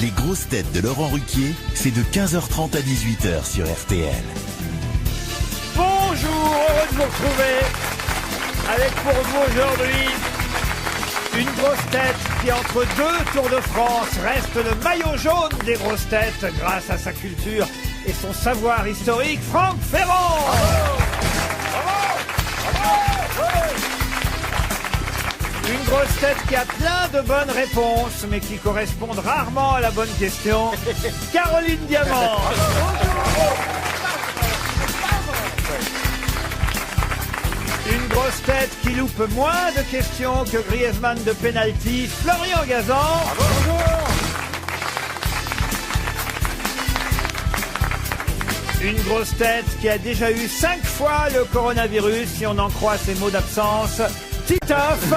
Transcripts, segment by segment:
Les grosses têtes de Laurent Ruquier, c'est de 15h30 à 18h sur RTL. Bonjour, heureux de vous retrouver avec pour vous aujourd'hui une grosse tête qui entre deux Tours de France reste le maillot jaune des grosses têtes grâce à sa culture et son savoir historique, Franck Ferrand. Une grosse tête qui a plein de bonnes réponses, mais qui correspondent rarement à la bonne question. Caroline Diamant. Une grosse tête qui loupe moins de questions que Griezmann de penalty, Florian Gazan. Une grosse tête qui a déjà eu 5 fois le coronavirus, si on en croit ses mots d'absence, Titoff.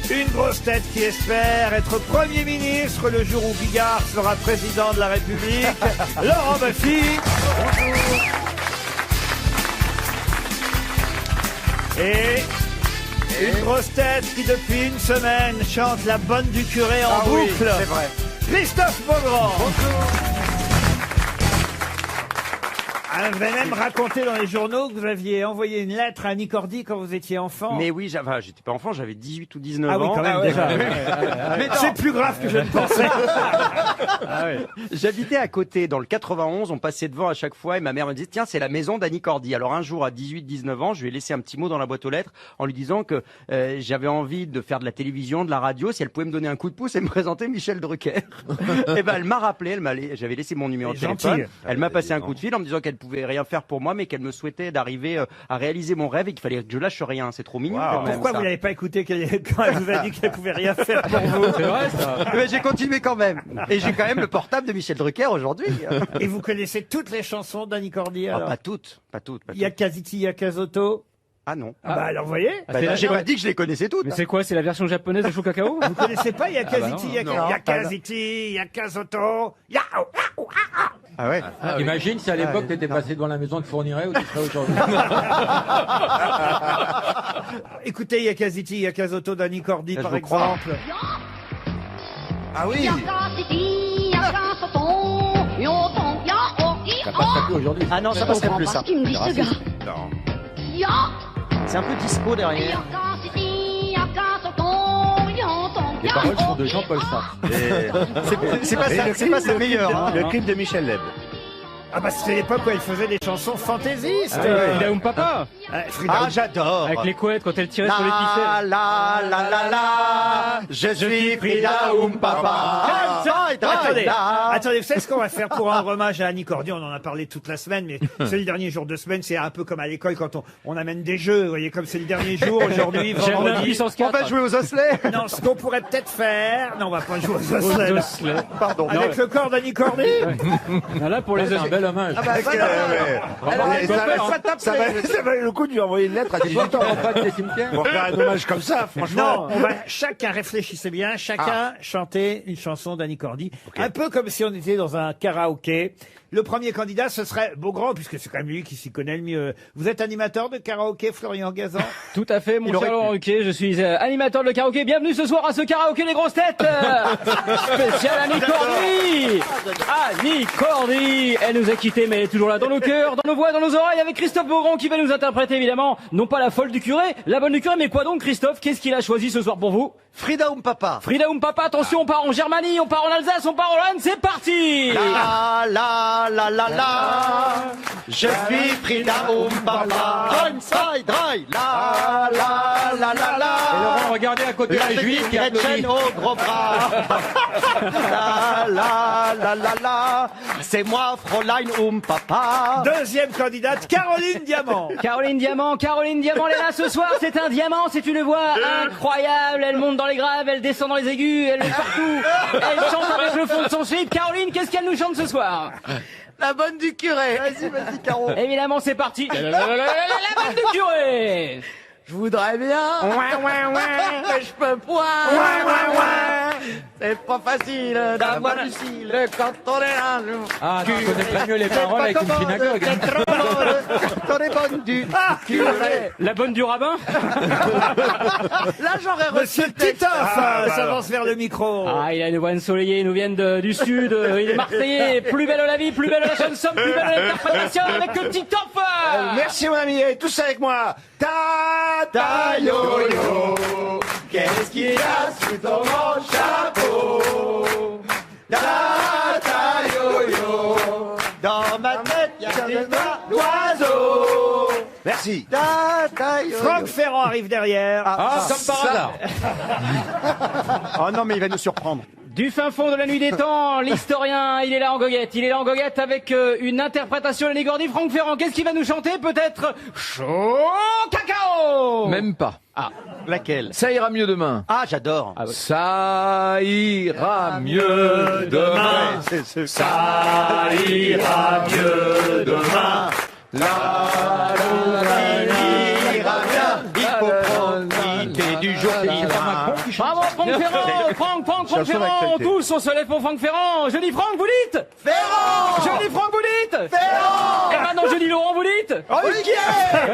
Une grosse tête qui espère être Premier ministre le jour où Bigard sera président de la République, Laurent Baffy. Et une grosse tête qui depuis une semaine chante la bonne du curé en boucle. Oui, c'est vrai. Christophe Beaugrand. Vous avez même raconté dans les journaux que vous aviez envoyé une lettre à Annie Cordy quand vous étiez enfant. Mais oui, j'étais pas enfant, j'avais 18 ou 19 ans. Ah oui, quand même, déjà. Mais c'est plus grave que je ne pensais. J'habitais à côté, dans le 91, on passait devant à chaque fois et ma mère me disait, tiens, c'est la maison d'Annie Cordy. Alors un jour, à 18-19 ans, je lui ai laissé un petit mot dans la boîte aux lettres en lui disant que j'avais envie de faire de la télévision, de la radio, si elle pouvait me donner un coup de pouce et me présenter Michel Drucker. Et ben, elle m'a rappelé, j'avais laissé mon numéro de téléphone. Elle m'a passé un coup de fil en me disant qu'elle pouvait rien faire pour moi, mais qu'elle me souhaitait d'arriver à réaliser mon rêve et qu'il fallait que je lâche rien. C'est trop mignon quand même. Pourquoi vous n'avez pas écouté quand elle vous a dit qu'elle pouvait rien faire pour vous? C'est vrai ça. Mais j'ai continué quand même. Et j'ai quand même le portable de Michel Drucker aujourd'hui. Et vous connaissez toutes les chansons d'Annie Cordy alors? Pas toutes. Il y a Kaziti, il y a Kazoto. Ah non. Bah alors, vous voyez? J'ai pas dit que je les connaissais toutes. Mais c'est quoi? C'est la version japonaise de Chou Cacao? Vous connaissez pas? Il y a Kaziti, il y a Kaziti, il y a Kazoto, il y a... Ah ouais. Imagine si à l'époque t'étais passé devant la maison de Fourniret où tu serais aujourd'hui. Écoutez, il y a Kaziti, il y a Kazoto d'Annie Cordy par exemple. Ah oui. Ça passerait plus aujourd'hui. Ah non, ça passerait plus ça. Qu'est-ce qu'il me dit ce gars? Non. C'est un peu disco derrière. Les paroles sont de Jean-Paul Sartre. C'est pas ça, c'est pas sa meilleure. Hein. Le clip de Michel Leb. Ah bah c'était l'époque où elle faisait des chansons fantaisistes. Frida Papa. Ah, j'adore. Avec les couettes quand elle tirait sur les ficelles. La, je suis Frida Papa. Attendez, vous savez ce qu'on va faire pour rendre hommage à Annie Cordy? On en a parlé toute la semaine, mais c'est le dernier jour de semaine. C'est un peu comme à l'école quand on amène des jeux. Vous voyez, comme c'est le dernier jour aujourd'hui, vendredi. On va jouer aux osselets. Non, ce qu'on pourrait peut-être faire... Non, on va pas jouer aux osselets. Pardon. Avec le corps d'Annie Cordy. Là, pour les C'est un bel hommage. Ça valait le coup de lui envoyer une lettre à 18 ans. Pour faire un hommage comme ça, franchement. Non, on va chacun, réfléchissez bien, chacun chanter une chanson d'Annie Cordy. Un peu comme si on était dans un karaoké. Le premier candidat, ce serait Beaugrand, puisque c'est quand même lui qui s'y connaît le mieux. Vous êtes animateur de karaoké, Florian Gazan? Tout à fait, mon cher Laurent Ruquier. Je suis animateur de karaoké. Bienvenue ce soir à ce karaoké des grosses têtes. Spécial Annie Cordy. Annie Cordy. Elle nous a quittés, mais elle est toujours là dans nos cœurs, dans nos voix, dans nos oreilles, avec Christophe Beaugrand qui va nous interpréter évidemment, non pas la folle du curé, la bonne du curé, mais quoi donc, Christophe? Qu'est-ce qu'il a choisi ce soir pour vous? Frida Papa. Frida Papa. Attention, on part en Germanie, on part en Alsace, on part en Hollande. C'est parti. La, je suis Frida Papa. La. Et Laurent, regardez à côté les juifs qui applaudissent. Au gros bras. La. C'est moi, Fräulein Papa. Deuxième candidate, Caroline Diamant. Caroline Diamant, elle est là ce soir, c'est un diamant, c'est une voix incroyable, elle monte dans les graves, elle descend dans les aigus, elle est partout, elle chante avec le fond de son slip. Caroline, qu'est-ce qu'elle nous chante ce soir? La bonne du curé. Vas-y, Caro. Évidemment, c'est parti. La bonne du curé. Je voudrais bien, mais je peux point. C'est pas facile d'avoir du cil quand on est là. Ah, tu connais très mieux les paroles avec une synagogue. j'en ai bonne du La bonne du rabbin. Là, j'aurais reçu Monsieur Titoff s'avance vers le micro. Ah, il a une voix ensoleillée, il nous vient du sud, il est marseillais, plus belle la vie, plus belle la chanson, plus belle l'interprétation avec le Titoff. Merci mon ami, et tous avec moi. Ta yo-yo, qu'est-ce qu'il y a sous ton grand chapeau? Ta yo-yo, dans ma tête il y a des d'oiseaux. Merci. Franck Ferrand arrive derrière. Comme par hasard. Oh non, mais il va nous surprendre. Du fin fond de la nuit des temps, l'historien, il est là en goguette. Il est là en goguette avec une interprétation de Gordy. Franck Ferrand, qu'est-ce qu'il va nous chanter? Peut-être Chaud Cacao. Même pas. Ah, laquelle? Ça ira mieux demain. Ah, j'adore. Ça ira mieux demain. Ça ira mieux demain. La ira bien. Il faut profiter du jour qui vient. Bravo Franck Ferrand. Franck Ferrand. Tous on se lève pour Franck Ferrand. Je dis Franck, vous dites Ferrand. Je dis Franck, vous dites Ferrand. Et maintenant je dis Laurent, vous dites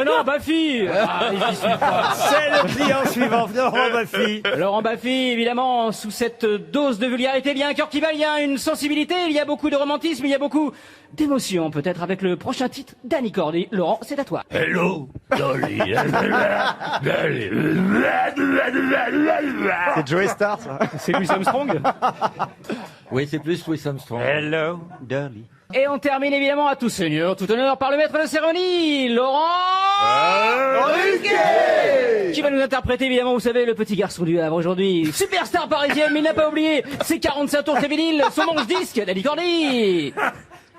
Non, Baffy. Ah, il y suit pas. C'est le client suivant, Laurent Baffy. Laurent Baffy, évidemment, sous cette dose de vulgarité, il y a un cœur qui bat, il y a une sensibilité, il y a beaucoup de romantisme, il y a beaucoup d'émotion, peut-être avec le prochain titre d'Annie Cordy. Laurent, c'est à toi. Hello, Dolly. C'est Joey Star, ça. C'est Louis Armstrong. Oui, c'est plus Louis Armstrong. Hello, Dolly. Et on termine évidemment à tout seigneur, tout honneur par le maître de cérémonie, Laurent Ruquier, qui va nous interpréter évidemment, vous savez, le petit garçon du Havre aujourd'hui. Superstar parisienne, mais il n'a pas oublié ses 45 tours, ses vinyles, son manche-disque d'Annie Cordy.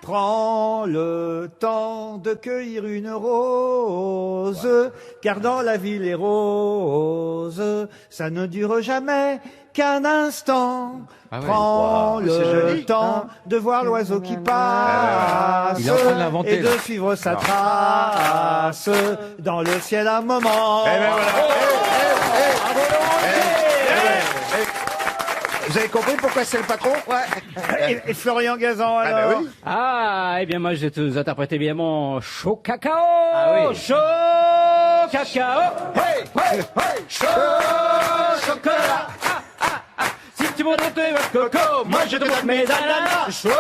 Prends le temps de cueillir une rose, car dans la vie les roses, ça ne dure jamais qu'un instant. Prends le temps de voir l'oiseau qui passe Il est en train de l'inventer, et de là. suivre sa trace dans le ciel un moment. Vous avez compris pourquoi c'est le patron? Et Florian Gazan alors? bah oui. Ah, eh bien moi je vais te interpréter évidemment Chaud Cacao. Ah oui. Chaud Cacao. Hey, hey, hey, chaud chocolat. Si tu veux monter votre coco, moi je te montre mes ananas. Chaud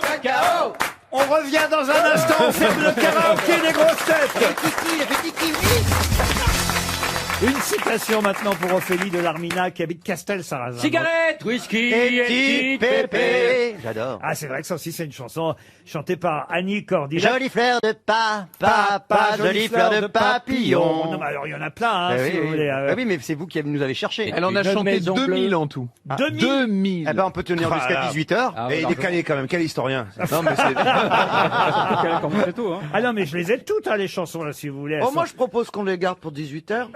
Cacao. On revient dans un instant, on ferme le karaoké des grosses têtes. Une citation maintenant pour Ophélie de Larminac qui habite Castel-Sarrazin. Cigarette, whisky, Petit pépé. J'adore. Ah, c'est vrai que ça aussi, c'est une chanson chantée par Annie Cordy. Jolie fleur de papa, jolie fleur de papillon. Non, mais alors, il y en a plein, hein, Bah si oui, vous voulez. Bah oui, mais c'est vous qui nous avez cherché. Elle en a chanté 2000 en tout. 2000. 2000. Eh ben, on peut tenir jusqu'à 18h. Et il est calé quand même, quel historien. Non, mais c'est... Ah non, mais je les ai toutes, hein, les chansons, là, si vous voulez. Elles sont- moi, je propose qu'on les garde pour 18h.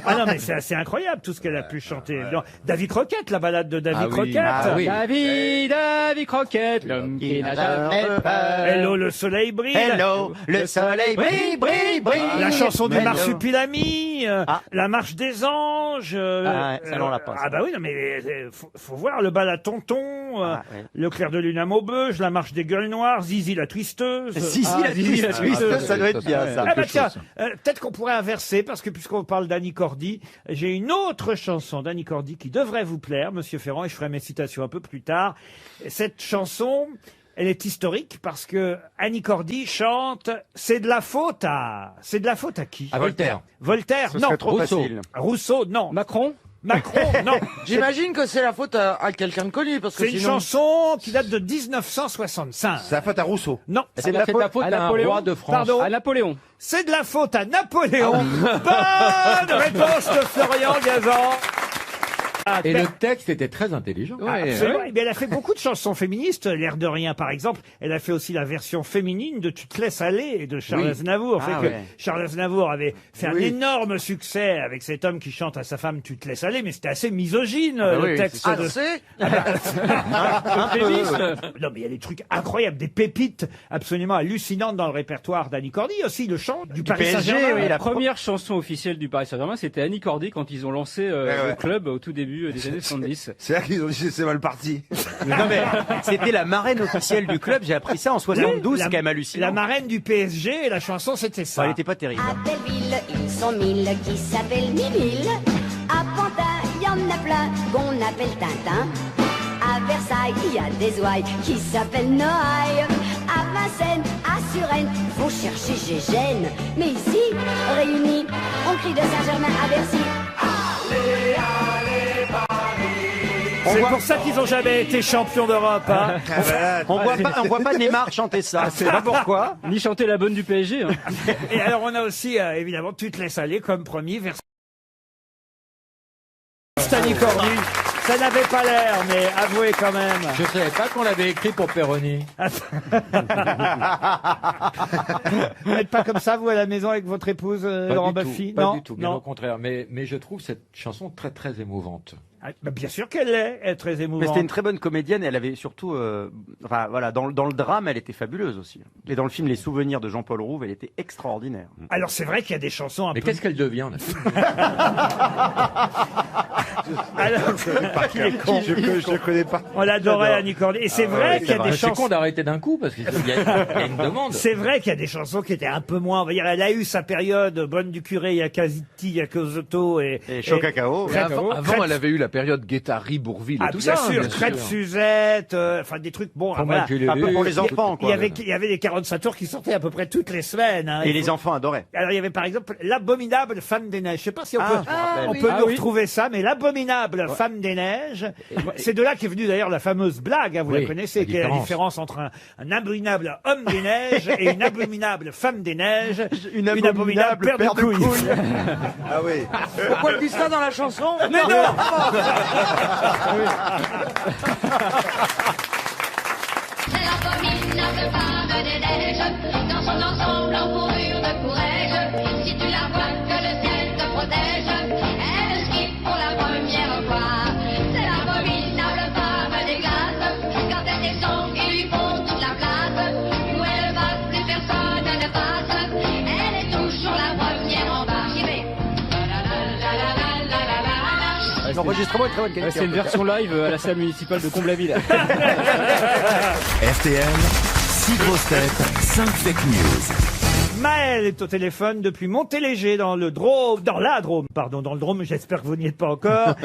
Ah non, mais c'est assez incroyable tout ce qu'elle a pu chanter. Non, David Croquette, la balade de David Ah oui. Croquette. Ah oui. David Croquette, l'homme qui n'a jamais peur. Hello, le soleil brille. Hello, le soleil brille, brille, brille. La chanson du Hello. Marsupilami, la marche des anges. Ah ouais, ça, on l'a pas, ça. Ah bah oui, non, mais faut voir le bal à tonton, ouais. le clair de lune à Maubeuge, la marche des gueules noires, Zizi la twisteuse. Zizi la twisteuse, ça doit être bien, ça. Ah bah tiens, peut-être qu'on pourrait inverser, parce que puisqu'on parle d'Annie Cordy, j'ai une autre chanson d'Annie Cordy qui devrait vous plaire, Monsieur Ferrand, et je ferai mes citations un peu plus tard. Cette chanson, elle est historique parce que Annie Cordy chante « C'est de la faute à... » C'est de la faute à qui? À Voltaire. Voltaire? Ce Non. serait trop Rousseau. facile. Rousseau? Non. Macron. Macron? Non. J'imagine que c'est la faute à quelqu'un de connu, parce que C'est une sinon... chanson qui date de 1965. C'est la faute à Rousseau. Non. C'est de la faute à un Napoléon. roi de France. Pardon. À Napoléon. C'est de la faute à Napoléon. Bonne réponse de Florian Gazan. Ah, Et le texte était très intelligent. absolument. Eh bien, elle a fait beaucoup de chansons féministes. L'air de rien, par exemple. Elle a fait aussi la version féminine de Tu te laisses aller de Charles Oui. Aznavour. Fait Ah que ouais. Charles Aznavour avait fait un Oui. énorme succès avec cet homme qui chante à sa femme Tu te laisses aller, mais c'était assez misogyne, le oui, texte Ah, de... c'est Non, mais il y a des trucs incroyables, des pépites absolument hallucinantes dans le répertoire d'Annie Cordy. Aussi, le chant du Paris PSG, Saint-Germain. oui, La première chanson officielle du Paris Saint-Germain, c'était Annie Cordy quand ils ont lancé le club au tout début. début des années 70. C'est là qu'ils ont dit c'est mal parti. Non mais c'était la marraine officielle du club. J'ai appris ça en 72, c'est quand même hallucinant. La marraine du PSG et la chanson c'était ça. Elle était pas terrible. À Belleville, ils sont 1000 qui s'appellent Mimile. À Pantin, il y en a plein qu'on appelle Tintin. À Versailles, il y a des ouailles qui s'appellent Noailles. À Vincennes, à Suresnes, faut chercher Gégène. Mais ici, réunis, on crie de Saint-Germain à Bercy. C'est pour ça qu'ils ont jamais été champions d'Europe. Hein. On voit pas Neymar chanter ça. C'est pas pourquoi. Ni chanter la bonne du PSG. Hein. Et alors on a aussi évidemment Tu te laisses aller comme promis vers Stani Cordy. Ça n'avait pas l'air, mais avouez quand même. Je savais pas qu'on l'avait écrit pour Perroni. Vous n'êtes pas comme ça, vous, à la maison avec votre épouse, Laurent Baffy? Pas Non, du tout, bien non. au contraire. Mais je trouve cette chanson très très émouvante. Ah, bah, bien sûr qu'elle l'est, elle est très Mais émouvante. c'était une très bonne comédienne. Elle avait surtout, enfin voilà, dans le drame, elle était fabuleuse aussi. Et dans le film Les Souvenirs de Jean-Paul Rouve, elle était extraordinaire. Alors c'est vrai qu'il y a des chansons un Mais peu... qu'est-ce qu'elle devient là Alors, Je connais pas. on l'adorait, Annie Cordy. Et c'est vrai qu'il y a des C'est con chansons... d'arrêter d'un coup parce qu'il y a une demande. C'est vrai qu'il y a des chansons qui étaient un peu moins... On va dire, elle a eu sa période Bonne du Curé, Yakaziti, Yakozoto et Chaud Cacao. Crêpe- Avant, elle avait eu la période Guettari, Bourville et Ah, tout bien ça. sûr, bien Crêpe sûr. Suzette, enfin des trucs bons. Fromage voilà. Un peu pour les enfants, quoi. Il y avait des 45 tours qui sortaient à peu près toutes les semaines. Hein. Et les enfants adoraient. Alors il y avait par exemple l'abominable femme des neiges. Je sais pas si on peut, on oui. peut Ah nous oui. retrouver ça, mais l'abominable femme des neiges, c'est de là qu'est venue d'ailleurs la fameuse blague. Hein, vous Oui, la connaissez, la qui est la différence entre un abominable homme des neiges et une abominable femme des neiges, une abominable paire de couilles. Ah oui. Pourquoi elle dit ça dans la chanson? Mais non. C'est l'abominable femme des neiges, dans son ensemble en fourrure de courage. Si tu la vois, que le ciel te protège, elle skie pour la première fois. C'est l'abominable femme des glaces, quand elle descend, ils lui font toute la place. Où elle va, plus personne ne passe, elle est toujours la première en bas. J'y vais. L'enregistrement est très bonne Ouais, qualité. c'est une version live à la salle municipale de Comble-la-Ville. RTL, 6 grosses têtes, 5 fake news. Maël est au téléphone depuis Montéléger dans le Drôme, dans la Drôme, pardon, dans le Drôme, j'espère que vous n'y êtes pas encore.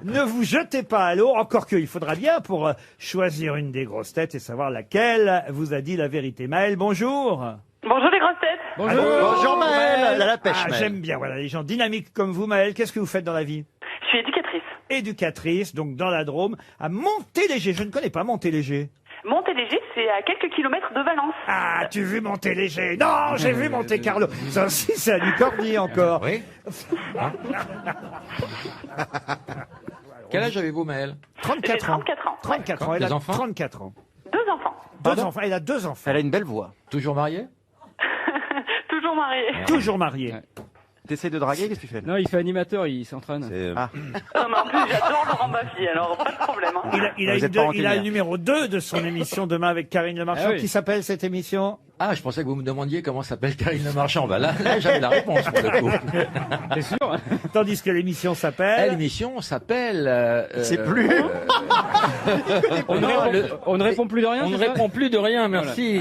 Ne vous jetez pas à l'eau, encore qu'il faudra bien pour choisir une des grosses têtes et savoir laquelle vous a dit la vérité. Maël, bonjour. Bonjour les grosses têtes. Bonjour Maël, à la pêche. Ah, Maël. j'aime bien, voilà, les gens dynamiques comme vous, Maël. Qu'est-ce que vous faites dans la vie? Je suis éducatrice. Éducatrice, donc dans la Drôme, à Montéléger. Je ne connais pas Montéléger. Montéléger, c'est à quelques kilomètres de Valence. Ah, tu as vu Montéléger? Non, j'ai vu Monte Carlo. Ça aussi, c'est à Lucordi encore. Oui. Quel âge avez-vous, Maël? 34 J'ai ans. 34 ans. 34 ans. Elle Des a enfants 34 ans. 2 enfants. Deux enfants. Elle a 2 enfants. Elle a une belle voix. Toujours marié? Toujours mariée. Toujours mariée. Ouais. T'essayes de draguer, qu'est-ce que tu fais? Non, il fait animateur, il s'entraîne. Ah. Non, mais en plus, j'adore Laurent Baffy, alors pas de problème. Hein. Il a Vous êtes pas il a le rancunière. numéro 2 de son émission demain avec Karine Le Marchand. Ah oui. Qui s'appelle cette émission? Ah, je pensais que vous me demandiez comment s'appelle Karine Le Marchand. Bah là j'avais la réponse pour le coup. T'es sûr? Tandis que l'émission s'appelle... L'émission s'appelle... C'est plus. On ne répond plus de rien, On ne c'est ça répond plus de rien, merci.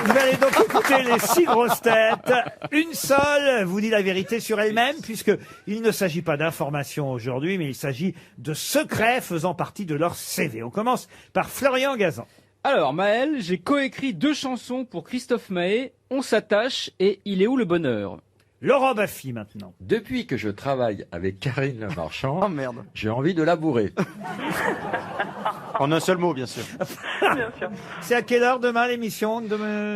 Vous allez donc écouter les 6 grosses têtes. Une seule vous dit la vérité sur elle-même, puisque il ne s'agit pas d'informations aujourd'hui, mais il s'agit de secrets faisant partie de leur CV. On commence par Florian Gazan. Alors, Maël, j'ai coécrit 2 chansons pour Christophe Maé, On s'attache et Il est où le bonheur? Laurent Baffy maintenant. Depuis que je travaille avec Karine Le Marchand, Oh merde. j'ai envie de labourer. En un seul mot, bien sûr. Bien sûr. C'est à quelle heure demain l'émission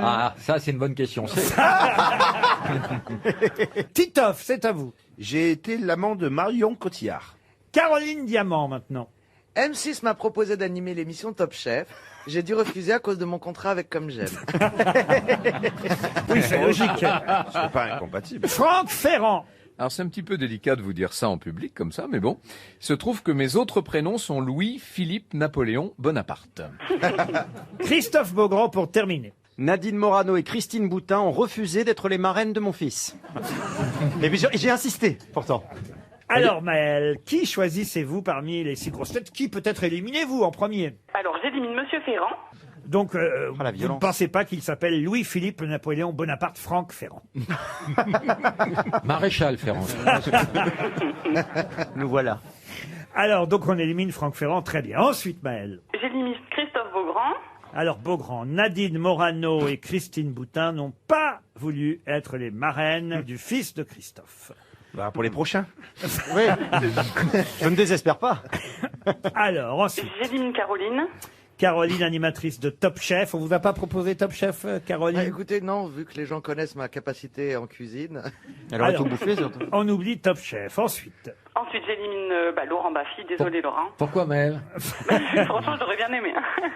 Ah, ça c'est une bonne question. Titoff, c'est à vous. J'ai été l'amant de Marion Cotillard. Caroline Diamant maintenant. M6 m'a proposé d'animer l'émission Top Chef. J'ai dû refuser à cause de mon contrat avec Comme J'aime. Oui, c'est logique. C'est pas incompatible. Franck Ferrand. Alors c'est un petit peu délicat de vous dire ça en public comme ça, mais bon. Il se trouve que mes autres prénoms sont Louis, Philippe, Napoléon, Bonaparte. Christophe Beaugrand pour terminer. Nadine Morano et Christine Boutin ont refusé d'être les marraines de mon fils. Et puis j'ai insisté, pourtant. Alors Maël, qui choisissez-vous parmi les 6 grosses têtes? Qui peut-être éliminez-vous en premier? Alors, j'élimine Monsieur Ferrand. Donc, la vous ne violence. pensez pas qu'il s'appelle Louis-Philippe Napoléon Bonaparte Franck Ferrand? Maréchal Ferrand. Nous voilà. Alors, donc on élimine Franck Ferrand, très bien. Ensuite, Maël. J'élimine Christophe Beaugrand. Alors, Beaugrand, Nadine Morano et Christine Boutin n'ont pas voulu être les marraines du fils de Christophe. Bah, pour les prochains. Oui. Je ne désespère pas. Alors, ensuite, J'élimine Caroline. Caroline, animatrice de Top Chef. On vous a pas proposé Top Chef, Caroline? Ah, écoutez, non, vu que les gens connaissent ma capacité en cuisine. Elle aurait Alors, tout bouffé, surtout. On oublie Top Chef. Ensuite, Ensuite, j'élimine Laurent Baffy. Désolé, Laurent. Pourquoi Maël? Franchement, j'aurais bien aimé.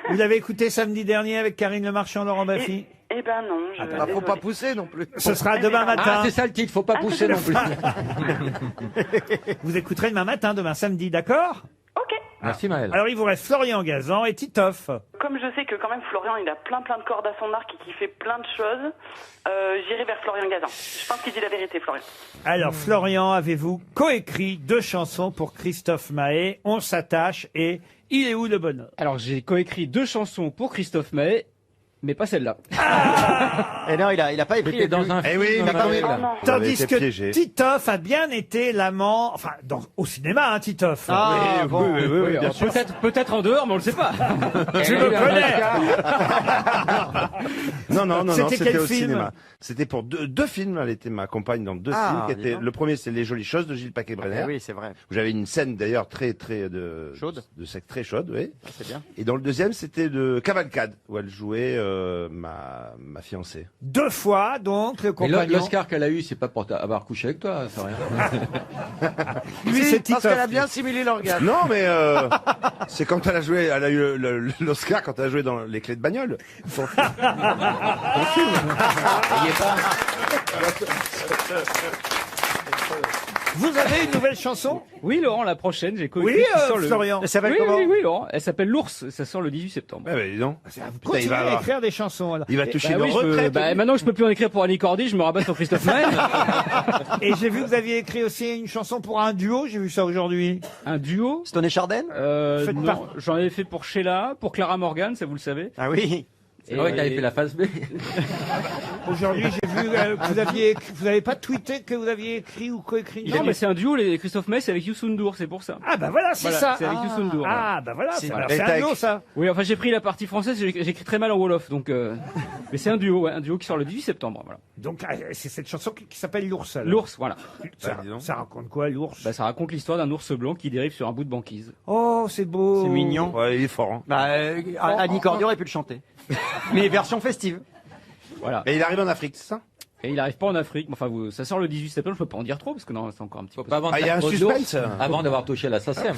vous l'avez écouté samedi dernier avec Karine Le Marchand, Laurent Baffy? Eh ben non, Bah, faut pas pousser non plus. Ce sera demain matin. Ah, c'est ça le titre, faut pas pousser non plus. Vous écouterez demain matin, demain samedi, d'accord? Ok. Merci Maël. Alors, il vous reste Florian Gazan et Titoff. Comme je sais que quand même Florian, il a plein de cordes à son arc et qu'il fait plein de choses, j'irai vers Florian Gazan. Je pense qu'il dit la vérité, Florian. Alors, Florian, avez-vous coécrit 2 chansons pour Christophe Mahé, On s'attache et Il est où le bonheur? Alors j'ai coécrit 2 chansons pour Christophe Mahé, mais pas celle-là. Et non, il a pas écrit T'étais dans un Eh film. oui, mais quand même. Oh non. Vous avez Tandis été que piégé. Titoff a bien été l'amant, enfin, au cinéma, hein, Titoff. Ah, Oui, bon. oui, bien sûr. Peut-être en dehors, mais on le sait pas. Tu me connais. Non, C'était c'était quel au film? cinéma. C'était pour deux films. Elle était ma compagne dans 2 Ah, films. Qui dis étaient, donc. le premier, c'est Les Jolies Choses de Gilles Paquet-Brenner. Oui, c'est vrai. Où j'avais une scène d'ailleurs très Chaude. de sexe très chaude, oui. Ah, c'est bien. Et dans le deuxième, c'était de Cavalcade où elle jouait ma fiancée. 2 fois, donc, le Mais compagnon. l'Oscar qu'elle a eu, c'est pas pour avoir couché avec toi, c'est rien. Lui, Si, c'est parce Titoff. qu'elle a bien simulé l'orgasme. Non, mais c'est quand elle a joué, elle a eu l'Oscar quand elle a joué dans Les Clés de bagnole. Vous avez une nouvelle chanson? Oui, Laurent, la prochaine, j'ai coécrit. Oui, qui sort le- Florian. Elle s'appelle Oui, comment? oui, Ah, Laurent. Elle s'appelle L'Ours. Ça sort le 18 septembre. Ah bah dis donc. Vous Putain, continuez à écrire des chansons, alors. Il va toucher Bah nos oui, je peux- retraites. bah, maintenant que je peux plus en écrire pour Annie Cordy, je me rabats sur Christophe Mahé. Et j'ai vu que vous aviez écrit aussi une chanson pour un duo, j'ai vu ça aujourd'hui. Un duo. Stone et Chardin? Faites Non, part. j'en avais fait pour Sheila, pour Clara Morgan, ça vous le savez. Ah oui. C'est vrai que t'avais fait la phase B. Aujourd'hui, j'ai vu que vous avez pas tweeté que vous aviez écrit ou coécrit. Non, mais c'est un duo, les Christophe Mahé, c'est avec Youssou N'Dour, c'est pour ça. Ah bah voilà, c'est Voilà, ça. c'est avec Youssou N'Dour. Ah bah voilà, C'est- alors Et c'est t'as un duo écrit- ça. Oui, enfin j'ai pris la partie française, j'écris très mal en Wolof, donc. Mais c'est un duo, ouais, un duo qui sort le 18 septembre, voilà. Donc c'est cette chanson qui s'appelle L'ours. alors. L'ours, voilà. Ça, dis donc. ça raconte quoi l'ours? Bah, ça raconte l'histoire d'un ours blanc qui dérive sur un bout de banquise. Oh c'est beau. C'est mignon. Ouais, il est fort. Hein. Bah, Annie Cordy aurait pu le chanter. Mais version festive. Voilà. Mais il arrive en Afrique, c'est ça? Et il arrive pas en Afrique. Enfin, ça sort le 18 septembre, je peux pas en dire trop, parce que non, c'est encore un petit Faut peu. pas vendre Ah, il y a un trop d'ours suspense. avant d'avoir touché la SACEM.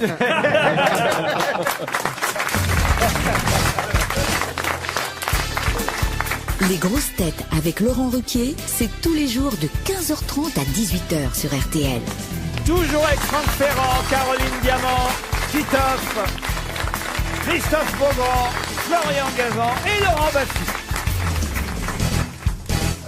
Les grosses têtes avec Laurent Ruquier, c'est tous les jours de 15h30 à 18h sur RTL. Toujours avec Franck Ferrand, Caroline Diamant, Titoff, Christophe Beaugrand, Florian Gazan et Laurent Baffy.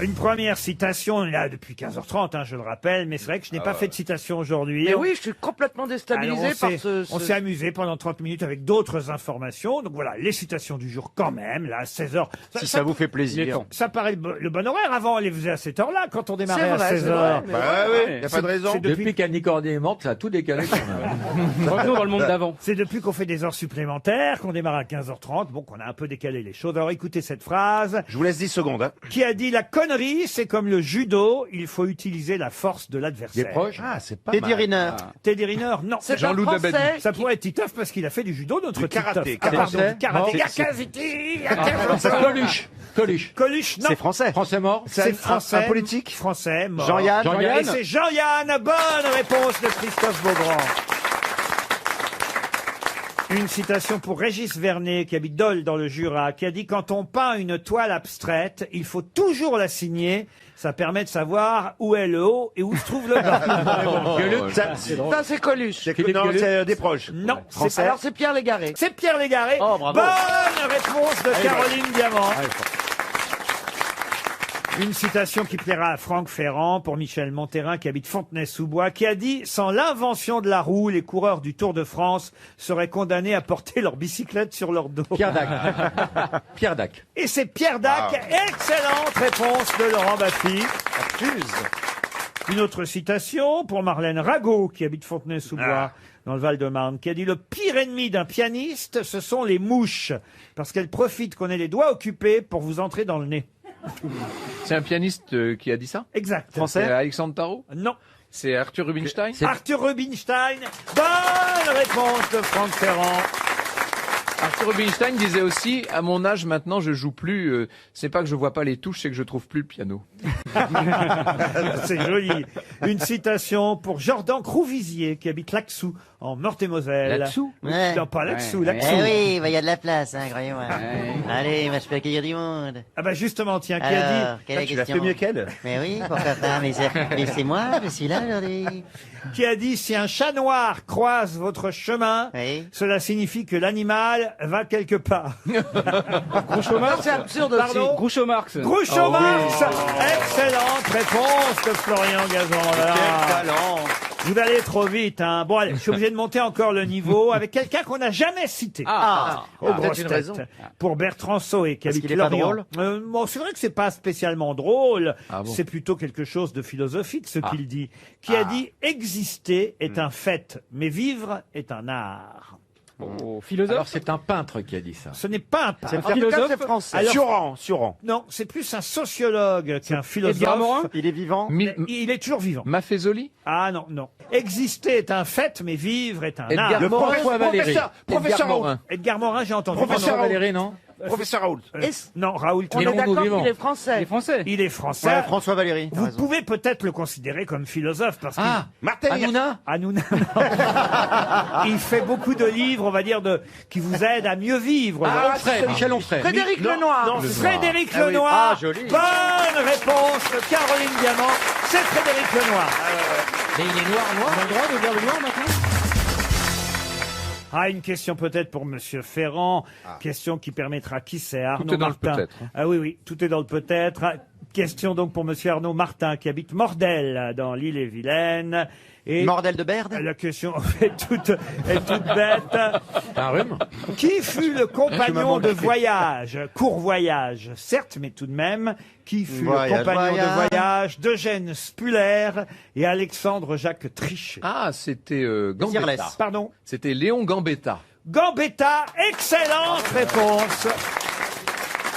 Une première citation, on est là depuis 15h30, hein, je le rappelle, mais c'est vrai que je n'ai pas fait de citation aujourd'hui. Mais oui, je suis complètement Alors, déstabilisé par ce... on s'est amusé pendant 30 minutes avec d'autres informations. Donc voilà, les citations du jour quand même, là, à 16h. Si ça vous fait plaisir. Ça paraît le bon horaire. Avant, on les faisait à cette heure-là, quand on démarrait C'est vrai, à c'est 16h. vrai, mais Bah oui, il n'y a pas de raison. c'est Depuis qu'Annie Cordy est morte, ça a tout décalé. quand même. Revenons dans le monde d'avant. C'est depuis qu'on fait des heures supplémentaires, qu'on démarre à 15h30, bon, qu'on a un peu décalé les choses. Alors écoutez cette phrase. Je vous laisse 10 secondes. Hein. Qui a dit la connerie, c'est comme le judo, il faut utiliser la force de Des l'adversaire. proches. Ah, c'est pas Teddy mal. Riner. Teddy Riner, non. C'est un Jean-Loup Français Ça pourrait être Titoff parce qu'il a fait du judo, notre Du karaté, Titoff. Ah, pardon, karaté. du karaté. Non, Yakaziti, Coluche. Coluche. Coluche, non. C'est français. Français mort. C'est français. un politique Français, mort. Jean-Yann. Et c'est Jean-Yann. Bonne réponse de Christophe Beaugrand. Une citation pour Régis Vernet, qui habite Dole dans le Jura, qui a dit « Quand on peint une toile abstraite, il faut toujours la signer. Ça permet de savoir où est le haut et où se trouve le bas. Ça, Ça, c'est Coluche. non, c'est des proches. Non, Français. Alors, c'est Pierre Légaré. c'est Pierre Légaré. Oh, bravo. Bonne réponse de Caroline Diamant. Une citation qui plaira à Franck Ferrand pour Michel Montérin qui habite Fontenay-sous-Bois, qui a dit « Sans l'invention de la roue, les coureurs du Tour de France seraient condamnés à porter leur bicyclette sur leur dos. » Pierre Dac. Pierre Dac. Et c'est Pierre Dac. Excellente réponse de Laurent Baffy. Une autre citation pour Marlène Rago, qui habite Fontenay-sous-Bois, dans le Val-de-Marne, qui a dit « Le pire ennemi d'un pianiste, ce sont les mouches, parce qu'elles profitent qu'on ait les doigts occupés pour vous entrer dans le nez. » C'est un pianiste qui a dit ça? Exact. Français? C'est Alexandre Tarot? Non. C'est Arthur Rubinstein? Arthur Rubinstein. Bonne réponse de Franck Ferrand. Arthur Rubinstein disait aussi, à mon âge maintenant, je joue plus. C'est pas que je vois pas les touches, c'est que je trouve plus le piano. C'est joli. Une citation pour Jordan Crouvisier, qui habite Laxou, en Meurthe-et-Moselle. Laxou? Ouais. Non, pas Laxou, Ouais. Laxou. Eh oui, il y a de la place, hein, croyez-moi. Allez, moi, je peux accueillir du monde. Ah bah justement, tiens, qui a Alors, dit... quelle est la question qu'elle. Mais oui, pourquoi pas, mais c'est moi, je suis là aujourd'hui. Qui a dit, si un chat noir croise votre chemin, Oui. cela signifie que l'animal va quelque part. Groucho Marx. C'est absurde Pardon aussi. Groucho Marx. Groucho Marx. Excellente réponse de Florian Gazan. Quel talent. Vous allez trop vite, hein. Bon, allez, je suis obligé de monter encore le niveau avec quelqu'un qu'on n'a jamais cité. Aux grosses une têtes. raison. Pour Bertrand Soé, qui Parce habite qu'il est pas Lorient. Bon, c'est vrai que c'est pas spécialement drôle. Ah bon. C'est plutôt quelque chose de philosophique, ce qu'il dit. Qui a dit, exister est un fait, mais vivre est un art. Philosophe. Alors c'est un peintre qui a dit ça. Ce n'est pas un peintre. C'est un philosophe. C'est français. Alors- Suran. Non, c'est plus un sociologue qu'un Edgar philosophe. Morin. Il est vivant? Mais il est toujours vivant. Maffezoli? Ah non, non. Exister est un fait, mais vivre est un Edgar art. Morin. François Valéry. Professeur Edgar Raoult. Morin. Edgar Morin, j'ai entendu. Professeur Non, non, Valéry, non? Professeur Raoult. non, Raoult, On Il est est d'accord vivant. qu'il est français. Les Français. il est français. Ouais, François Valéry. t'as Vous raison. pouvez peut-être le considérer comme philosophe parce qu'il Martin Hanouna? Hanouna, non. Il fait beaucoup de livres, on va dire, qui vous aident à mieux vivre. Onfray, Michel Onfray. Frédéric Lenoir. Frédéric Ah oui. Lenoir. Ah, joli. Bonne réponse de Caroline Diamant. C'est Frédéric Lenoir. Mais il est noir. On a le droit de dire le noir maintenant. Ah, une question peut-être pour Monsieur Ferrand. Question qui permettra, qui sait, Arnaud est dans le Martin. peut-être, hein. Ah oui, oui, tout est dans le peut-être. Question donc pour Monsieur Arnaud Martin, qui habite Mordel, dans l'île-et-Vilaine. Et Mordel de Berde? la question est toute bête. Un rhume? Qui fut le compagnon de voyage, court voyage, certes, mais tout de même, qui fut Voyage, le compagnon voyage. de voyage d'Eugène Spuller et Alexandre Jacques Trichet? Ah, c'était Gambetta. Zirless. Pardon? C'était Léon Gambetta. Gambetta, excellente réponse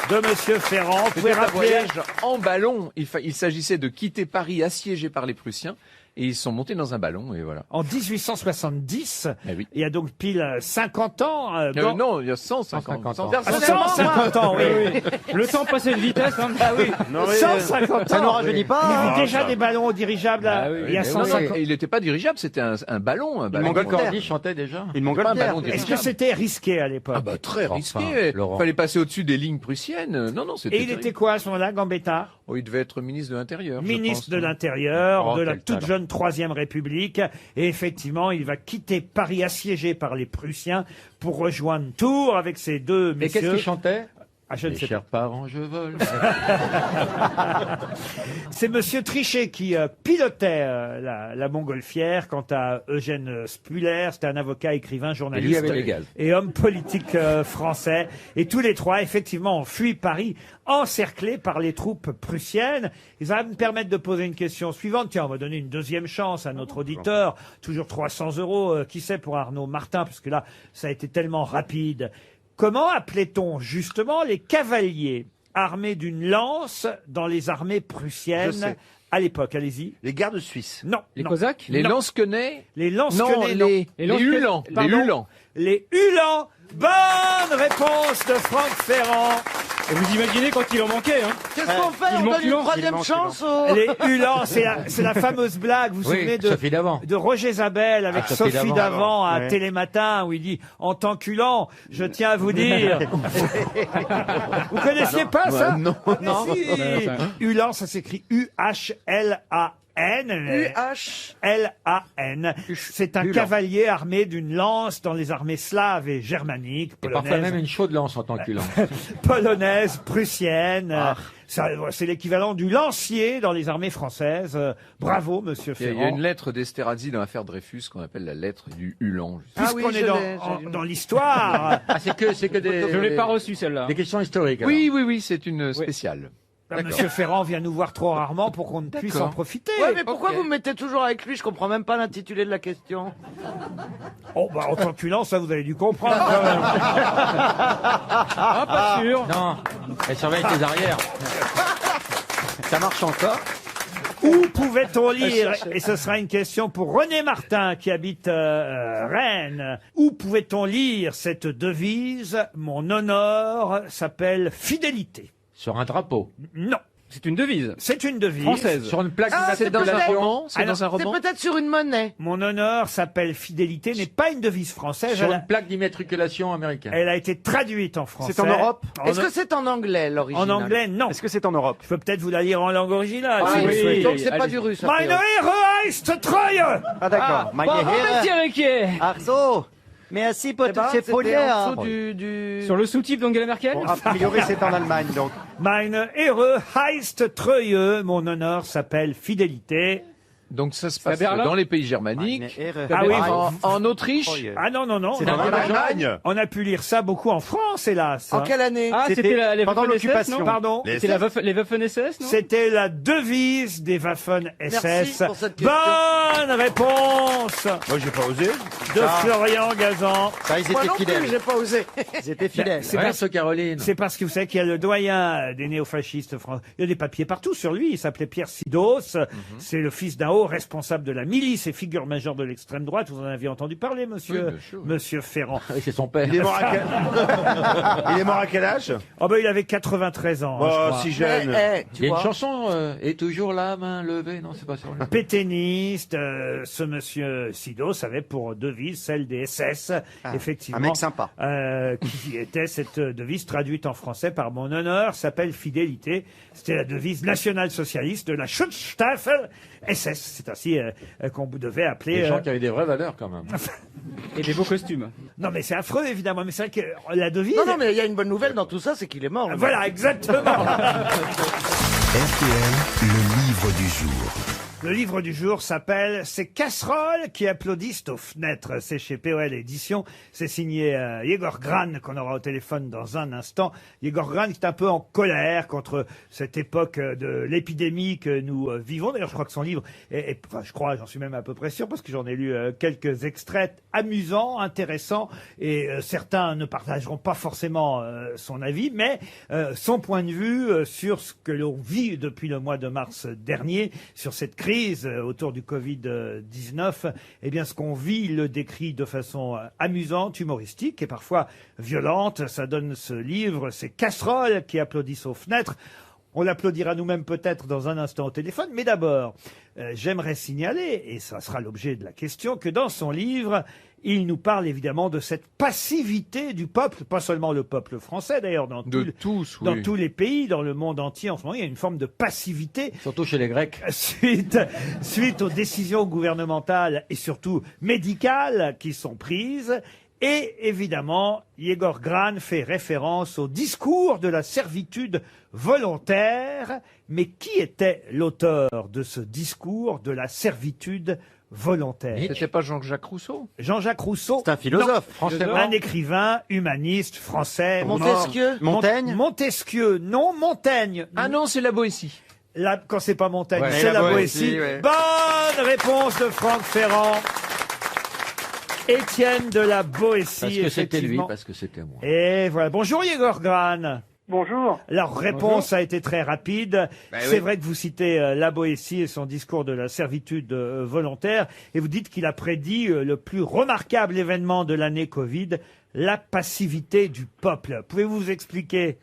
de Monsieur Ferrand. Vous pouvez C'était un rappeler voyage en ballon. Il s'agissait de quitter Paris assiégé par les Prussiens. Et ils sont montés dans un ballon, et voilà. en 1870. Eh oui. Il y a donc pile 50 ans. Non, il y a 150 ans. Ah, 150 ans, oui, oui. Le temps passait de vitesse. Hein. Ah oui, 150 ans. Ça ne rajeunit pas. Il y avait Ah, déjà ça. des ballons dirigeables Ah oui, il y a Mais 150 ans. il n'était pas dirigeable, c'était un ballon. Un ballon Mongol militaire. Cordy chantait déjà. Une Pas un montgolfière. ballon Est-ce que dirigeable. c'était risqué à l'époque? Ah bah très Enfin, risqué. Laurent. Fallait passer au-dessus des lignes prussiennes. Non, c'était Et il terrible. était quoi à ce moment-là, Gambetta? Oh, il devait être ministre de l'Intérieur. je Ministre pense. de l'Intérieur, Oh, de la quel toute talent. jeune Troisième République. Et effectivement, il va quitter Paris assiégé par les Prussiens pour rejoindre Tours avec ses deux Et qu'est-ce messieurs. qu'il chantait? Ah, je ne Mes sais pas. chers parents, je vole. C'est Monsieur Trichet qui pilotait la montgolfière. Quant à Eugène Spuller, c'était un avocat, écrivain, Et journaliste lui avait les gaz. et homme politique français. Et tous les trois, effectivement, ont fui Paris, encerclés par les troupes prussiennes. Et ça va me permettre de poser une question suivante. Tiens, on va donner une deuxième chance à notre auditeur. Toujours 300 €. Qui sait pour Arnaud Martin, parce que là, ça a été tellement rapide. Comment appelait-on justement les cavaliers armés d'une lance dans les armées Je prussiennes sais. à l'époque? Allez-y. Les gardes suisses. Non. Les non. Cosaques. Les Non. Lansquenets. Les Non, Lansquenets, non. les Lansquenets. Uhlans. Les Pardon Uhlans. Les Uhlans. Bonne réponse de Franck Ferrand. Et vous imaginez quand il en manquait, hein. Qu'est-ce qu'on fait? il On manque donne une Ulan. troisième manque chance aux... Les Uhlans, c'est la fameuse blague, vous vous Oui, souvenez Sophie Davant. de Roger Zabel avec Ah, Sophie Sophie Davant. Davant à Ouais. Télématin où il dit « En tant qu'Ulan, je tiens à vous dire... » Vous connaissiez pas ça? Non. Mais si. Ulan, ça s'écrit U-H-L-A-N. L-A-N. C'est un cavalier armé d'une lance dans les armées slaves et germaniques, Et parfois même une chaude lance en tant que lance. polonaise, prussienne. C'est l'équivalent du lancier dans les armées françaises. Bravo, monsieur Il y a Ferrand. une lettre d'Esterhazy dans l'affaire Dreyfus qu'on appelle la lettre du Hulan. Puisqu'on est dans l'histoire. C'est que des. Je l'ai pas reçu celle-là. Des questions historiques. Oui, c'est une spéciale. Monsieur Ferrand vient nous voir trop rarement pour qu'on ne puisse en profiter. Ouais, mais pourquoi vous me mettez toujours avec lui? Je comprends même pas l'intitulé de la question. Oh, bah, en tant que lance, ça, vous avez dû comprendre. quand même. Ah, pas sûr. Non, elle surveille tes arrières. Ça marche encore. Où pouvait-on lire, et ce sera une question pour René Martin qui habite Rennes, où pouvait-on lire cette devise « Mon honneur s'appelle fidélité » Sur un drapeau. Non. C'est une devise. C'est une devise. Française. Sur une plaque C'est dans un roman. C'est Alors, dans un C'est roman. peut-être sur une monnaie. Mon honneur s'appelle fidélité n'est pas une devise française. Sur Elle a, une plaque d'immatriculation américaine. elle a été traduite en français. C'est en Europe Est-ce que c'est en anglais, l'original? En anglais, non. Est-ce que c'est en Europe? Je peux peut-être vous la lire en langue originale. Ah si vous oui, souhaitez. donc c'est pas allez. du russe. a Meine priori. Ehre heißt Treue. Ah d'accord. Meine Bravo, Herren. monsieur Riquet. Ach so. Merci pour Eh ben, toutes ces c'était folies. en dessous du... Sur le sous-type d'Angela Merkel. Bon, a priori, c'est en Allemagne, donc. Meine Ehre heißt Treue. Mon honneur s'appelle fidélité. Donc ça se à passe Berlin dans les pays germaniques. Meine Ehre. Ah oui, En Autriche. Ah non, non, non. C'est Non, en Allemagne. on a pu lire ça beaucoup en France, hélas. En quelle année? Ah, c'était les pendant Waffen-SS, l'occupation. non Pardon. C'était les Waffen-SS, non C'était la devise des Waffen-SS. Merci pour cette question. Bonne réponse Moi, j'ai pas osé. de Florian Gazan. Ça, ils Moi étaient non plus, fidèles. j'ai pas osé. Ils étaient fidèles. C'est Merci Caroline. C'est parce que vous savez qu'il y a le doyen des néofascistes français. Il y a des papiers partout sur lui. Il s'appelait Pierre Sidos. C'est le fils d'un haut responsable de la milice et figure majeure de l'extrême droite. Vous en avez entendu parler, monsieur, Oui, bien sûr. monsieur Ferrand. Oui, c'est son père. Il est mort à quel, il est mort à quel âge? Oh ben, il avait 93 ans. hein, je Oh, crois. si jeune. Tu Il y a une vois. chanson, et toujours la main levée. Non, c'est pas sur lui. Pétainiste, ce monsieur Sidos avait pour devise celle des SS, effectivement. un mec sympa. Qui était cette devise traduite en français par Mon honneur s'appelle fidélité. C'était la devise nationale-socialiste de la Schutzstaffel SS. C'est ainsi qu'on devait appeler... Des gens qui avaient des vraies valeurs quand même. Et des beaux costumes. Non mais c'est affreux évidemment, mais c'est vrai que la devise... Non, non, mais il y a une bonne nouvelle dans tout ça, c'est qu'il est mort. le Voilà, mec. exactement. RTL, le livre du jour. Le livre du jour s'appelle « Ces casseroles qui applaudissent aux fenêtres ». C'est chez POL Éditions. C'est signé Yegor Gran qu'on aura au téléphone dans un instant. Yegor Gran est un peu en colère contre cette époque de l'épidémie que nous vivons. D'ailleurs, je crois que son livre enfin, je crois, j'en suis même à peu près sûr parce que j'en ai lu quelques extraits amusants, intéressants et certains ne partageront pas forcément son avis, mais son point de vue sur ce que l'on vit depuis le mois de mars dernier, sur cette crise autour du Covid-19, eh bien, ce qu'on vit, il le décrit de façon amusante, humoristique et parfois violente. Ça donne ce livre, ces casseroles qui applaudissent aux fenêtres. On l'applaudira nous-mêmes peut-être dans un instant au téléphone, mais d'abord, j'aimerais signaler, et ça sera l'objet de la question, que dans son livre, il nous parle évidemment de cette passivité du peuple, pas seulement le peuple français d'ailleurs, dans tous les pays, dans le monde entier en ce moment, il y a une forme de passivité. Surtout chez les Grecs. Suite aux décisions gouvernementales et surtout médicales qui sont prises. Et évidemment, Yegor Gran fait référence au discours de la servitude volontaire. Mais qui était l'auteur de ce discours de la servitude volontaire? C'était pas Jean-Jacques Rousseau? Jean-Jacques Rousseau. C'est un philosophe français. Un écrivain, humaniste, français. Montesquieu? Montaigne? Montesquieu, non. Montaigne. Ah non, c'est la Boétie. Là, quand c'est pas Montaigne, Ouais, c'est la la Boétie, Boétie. ouais. Bonne réponse de Franck Ferrand. Étienne de la Boétie. Parce que c'était lui, effectivement. parce que c'était moi. Et voilà. Bonjour Yegor Gran. Bonjour. Leur réponse a été très rapide. C'est oui. vrai que vous citez la Boétie et son discours de la servitude volontaire, et vous dites qu'il a prédit le plus remarquable événement de l'année Covid, la passivité du peuple. Pouvez-vous vous expliquer?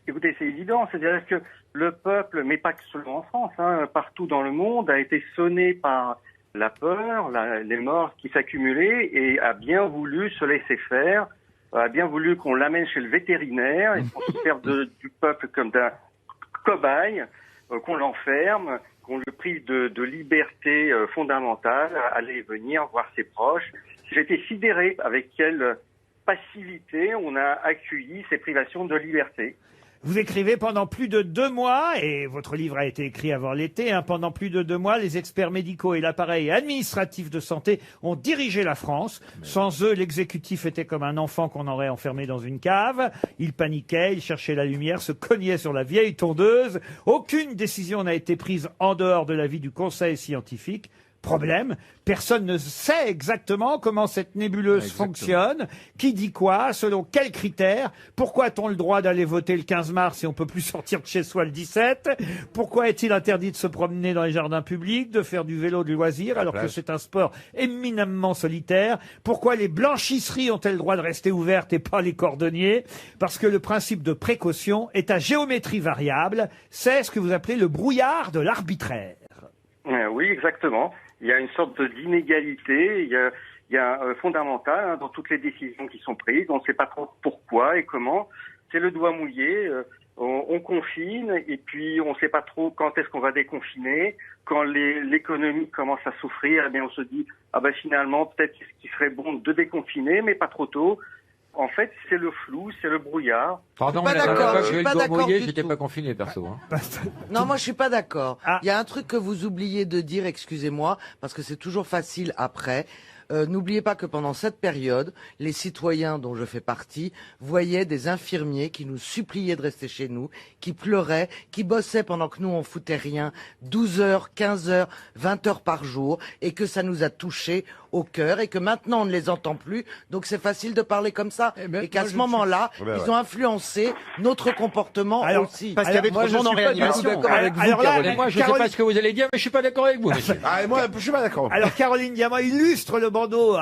Écoutez, c'est évident, c'est-à-dire que le peuple, mais pas que seulement en France, partout dans le monde, a été sonné par la peur, les morts qui s'accumulaient et a bien voulu se laisser faire, a bien voulu qu'on l'amène chez le vétérinaire et qu'on se serve du peuple comme d'un cobaye, qu'on l'enferme, qu'on le prive de liberté fondamentale, aller et venir, voir ses proches. J'étais sidéré avec quelle passivité on a accueilli ces privations de liberté. Vous écrivez pendant plus de 2 mois, et votre livre a été écrit avant l'été, pendant plus de 2 mois, les experts médicaux et l'appareil administratif de santé ont dirigé la France. Sans eux, l'exécutif était comme un enfant qu'on aurait enfermé dans une cave. Il paniquait, il cherchait la lumière, se cognait sur la vieille tondeuse. Aucune décision n'a été prise en dehors de l'avis du conseil scientifique. Problème, personne ne sait exactement comment cette nébuleuse fonctionne, qui dit quoi, selon quels critères, pourquoi a-t-on le droit d'aller voter le 15 mars si on peut plus sortir de chez soi le 17, pourquoi est-il interdit de se promener dans les jardins publics, de faire du vélo de loisir alors que c'est un sport éminemment solitaire, pourquoi les blanchisseries ont-elles le droit de rester ouvertes et pas les cordonniers, parce que le principe de précaution est à géométrie variable, c'est ce que vous appelez le brouillard de l'arbitraire. Oui, exactement. Il y a une sorte d'inégalité, il y a un fondamental dans toutes les décisions qui sont prises. On ne sait pas trop pourquoi et comment. C'est le doigt mouillé. On confine et puis on ne sait pas trop quand est-ce qu'on va déconfiner. Quand l'économie commence à souffrir, eh bien on se dit finalement peut-être qu'il serait bon de déconfiner, mais pas trop tôt. En fait, c'est le flou, c'est le brouillard. Pardon, mais je suis pas d'accord. J'étais pas confiné, perso. Non, moi je suis pas d'accord. Il y a un truc que vous oubliez de dire, excusez-moi, parce que c'est toujours facile après. N'oubliez pas que pendant cette période, les citoyens dont je fais partie voyaient des infirmiers qui nous suppliaient de rester chez nous, qui pleuraient, qui bossaient pendant que nous on foutait rien, 12 heures, 15 heures, 20 heures par jour, et que ça nous a touchés au cœur, et que maintenant on ne les entend plus, donc c'est facile de parler comme ça, et qu'à ce moment-là, ils ont influencé notre comportement aussi. Parce qu'il y avait trop de monde en réanimation. Moi, je ne sais pas ce que vous allez dire, mais je suis pas d'accord avec vous, monsieur. Moi, je suis pas d'accord. Alors, Caroline Diamant illustre le bandeau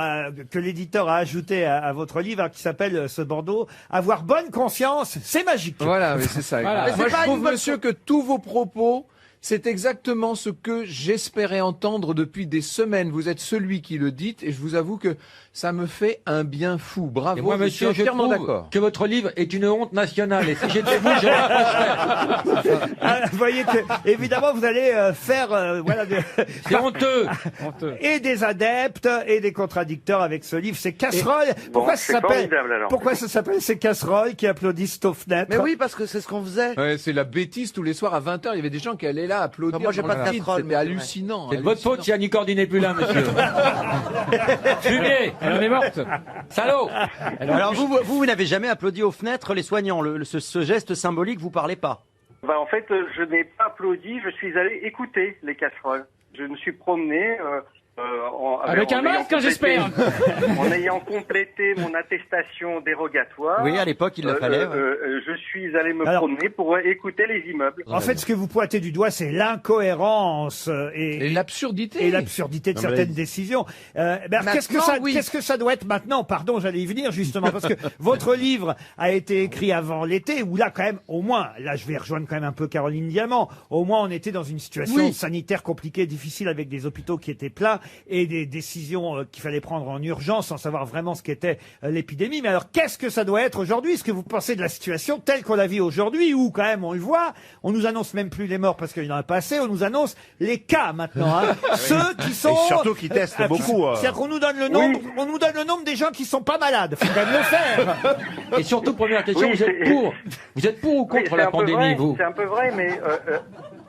que l'éditeur a ajouté à votre livre, qui s'appelle ce bandeau « Avoir bonne conscience, c'est magique ». Voilà, mais c'est ça. Voilà. Moi, je trouve, monsieur, que tous vos propos, c'est exactement ce que j'espérais entendre depuis des semaines. Vous êtes celui qui le dit, et je vous avoue que ça me fait un bien fou. Bravo, et moi, monsieur, je trouve d'accord que votre livre est une honte nationale. Et si j'étais vous, je rapprocherais. Vous voyez que, évidemment, vous allez faire, c'est honteux. Et des adeptes et des contradicteurs avec ce livre. Ces casseroles. Pourquoi ça s'appelle ces casseroles qui applaudissent aux fenêtres? Mais oui, parce que c'est ce qu'on faisait. Ouais, c'est la bêtise tous les soirs à 20h. Il y avait des gens qui allaient là applaudir. Moi, j'ai pas de casserole. C'était hallucinant. C'est de votre faute si Annie Cordy n'est plus là, monsieur. Fumier. Elle en est morte. Salaud. Alors vous n'avez jamais applaudi aux fenêtres les soignants. Ce geste symbolique, vous parlez pas. En fait, je n'ai pas applaudi, je suis allé écouter les casseroles. Je me suis promené avec un masque, j'espère. En ayant complété mon attestation dérogatoire. Oui, à l'époque, il le fallait. Je suis allé me promener pour écouter les immeubles. En fait, ce que vous pointez du doigt, c'est l'incohérence et l'absurdité. Et l'absurdité de certaines décisions. Qu'est-ce que ça doit être maintenant? Pardon, j'allais y venir justement, parce que votre livre a été écrit avant l'été, où là, quand même, au moins, là, je vais rejoindre quand même un peu Caroline Diamant, au moins, on était dans une situation sanitaire compliquée, difficile, avec des hôpitaux qui étaient pleins, et des décisions qu'il fallait prendre en urgence sans savoir vraiment ce qu'était l'épidémie. Mais alors, qu'est-ce que ça doit être aujourd'hui? Est-ce que vous pensez de la situation telle qu'on la vit aujourd'hui, où quand même on le voit, on nous annonce même plus les morts parce qu'il y en a pas assez, on nous annonce les cas maintenant, ceux qui sont... Et surtout qui testent beaucoup. C'est-à-dire qu'on nous donne le nombre, on nous donne le nombre des gens qui sont pas malades. Faut quand même le faire. Et surtout, première question, vous êtes pour ou contre la pandémie, vous? C'est un peu vrai, mais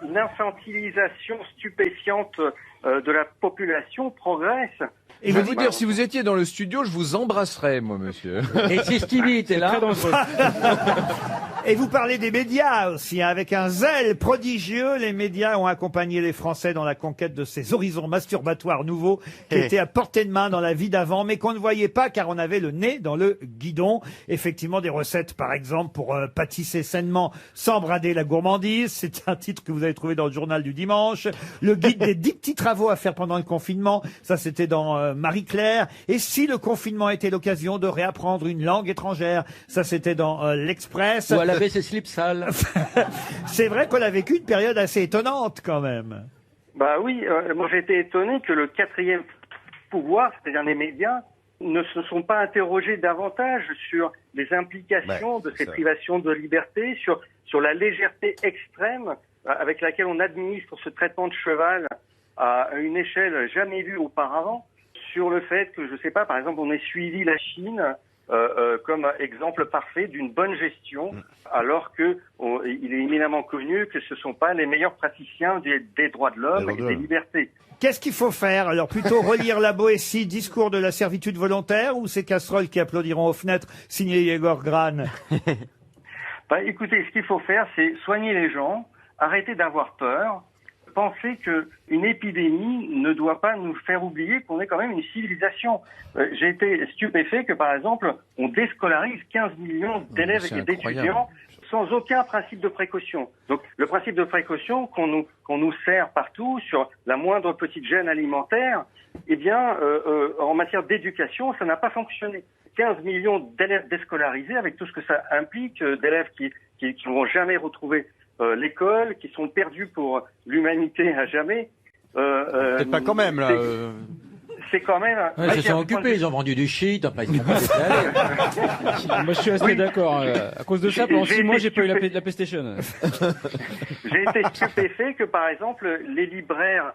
une infantilisation stupéfiante de la population progresse. Et je vais vous dire, si vous étiez dans le studio, je vous embrasserais, moi, monsieur. Et si Stevie était là? Et vous parlez des médias aussi, avec un zèle prodigieux. Les médias ont accompagné les Français dans la conquête de ces horizons masturbatoires nouveaux qui étaient à portée de main dans la vie d'avant, mais qu'on ne voyait pas car on avait le nez dans le guidon. Effectivement, des recettes, par exemple, pour pâtisser sainement sans brader la gourmandise. C'est un titre que vous avez trouvé dans le journal du dimanche. Le guide des 10 petits travaux à faire pendant le confinement. Ça, c'était dans Marie-Claire. Et si le confinement était l'occasion de réapprendre une langue étrangère? Ça, c'était dans l'Express. Ou à laver ses slips sales. C'est vrai qu'on a vécu une période assez étonnante quand même. Bah oui, moi j'ai été étonné que le quatrième pouvoir, c'est-à-dire les médias, ne se sont pas interrogés davantage sur les implications de ces privations de liberté, sur la légèreté extrême avec laquelle on administre ce traitement de cheval à une échelle jamais vue auparavant, sur le fait que, je sais pas, par exemple, on ait suivi la Chine comme exemple parfait d'une bonne gestion, alors que il est éminemment connu que ce sont pas les meilleurs praticiens des droits de l'homme et des libertés. Qu'est-ce qu'il faut faire? Alors plutôt relire la Boétie, discours de la servitude volontaire, ou ces casseroles qui applaudiront aux fenêtres, signé Yegor Gran? Bah, écoutez, ce qu'il faut faire, c'est soigner les gens, arrêter d'avoir peur, penser que une épidémie ne doit pas nous faire oublier qu'on est quand même une civilisation. J'ai été stupéfait que, par exemple, on déscolarise 15 millions d'élèves et d'étudiants sans aucun principe de précaution. Donc, le principe de précaution qu'on nous sert partout sur la moindre petite gêne alimentaire, eh bien, en matière d'éducation, ça n'a pas fonctionné. 15 millions d'élèves déscolarisés, avec tout ce que ça implique, d'élèves qui ne vont jamais retrouver l'école, qui sont perdus pour l'humanité à jamais. Peut-être pas quand même, là. C'est quand même... Ouais, ils se sont occupés, ils ont vendu du shit, enfin, ils sont Moi, je suis assez d'accord. À cause de ça, pendant 6 mois, j'ai pas eu la PlayStation. J'ai été stupéfait que, par exemple, les libraires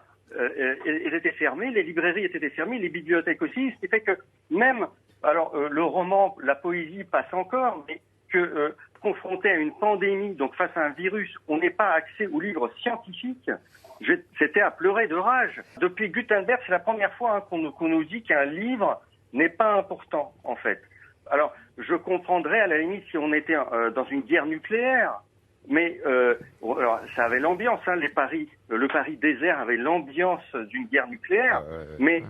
étaient fermés, les librairies étaient fermées, les bibliothèques aussi, ce qui fait que même... Alors, le roman, la poésie passe encore, mais que confronté à une pandémie, donc face à un virus, on n'ait pas accès aux livres scientifiques, c'était à pleurer de rage. Depuis Gutenberg, c'est la première fois qu'on nous dit qu'un livre n'est pas important, en fait. Alors, je comprendrais à la limite si on était dans une guerre nucléaire, mais alors, ça avait l'ambiance, hein, le Paris désert avait l'ambiance d'une guerre nucléaire, mais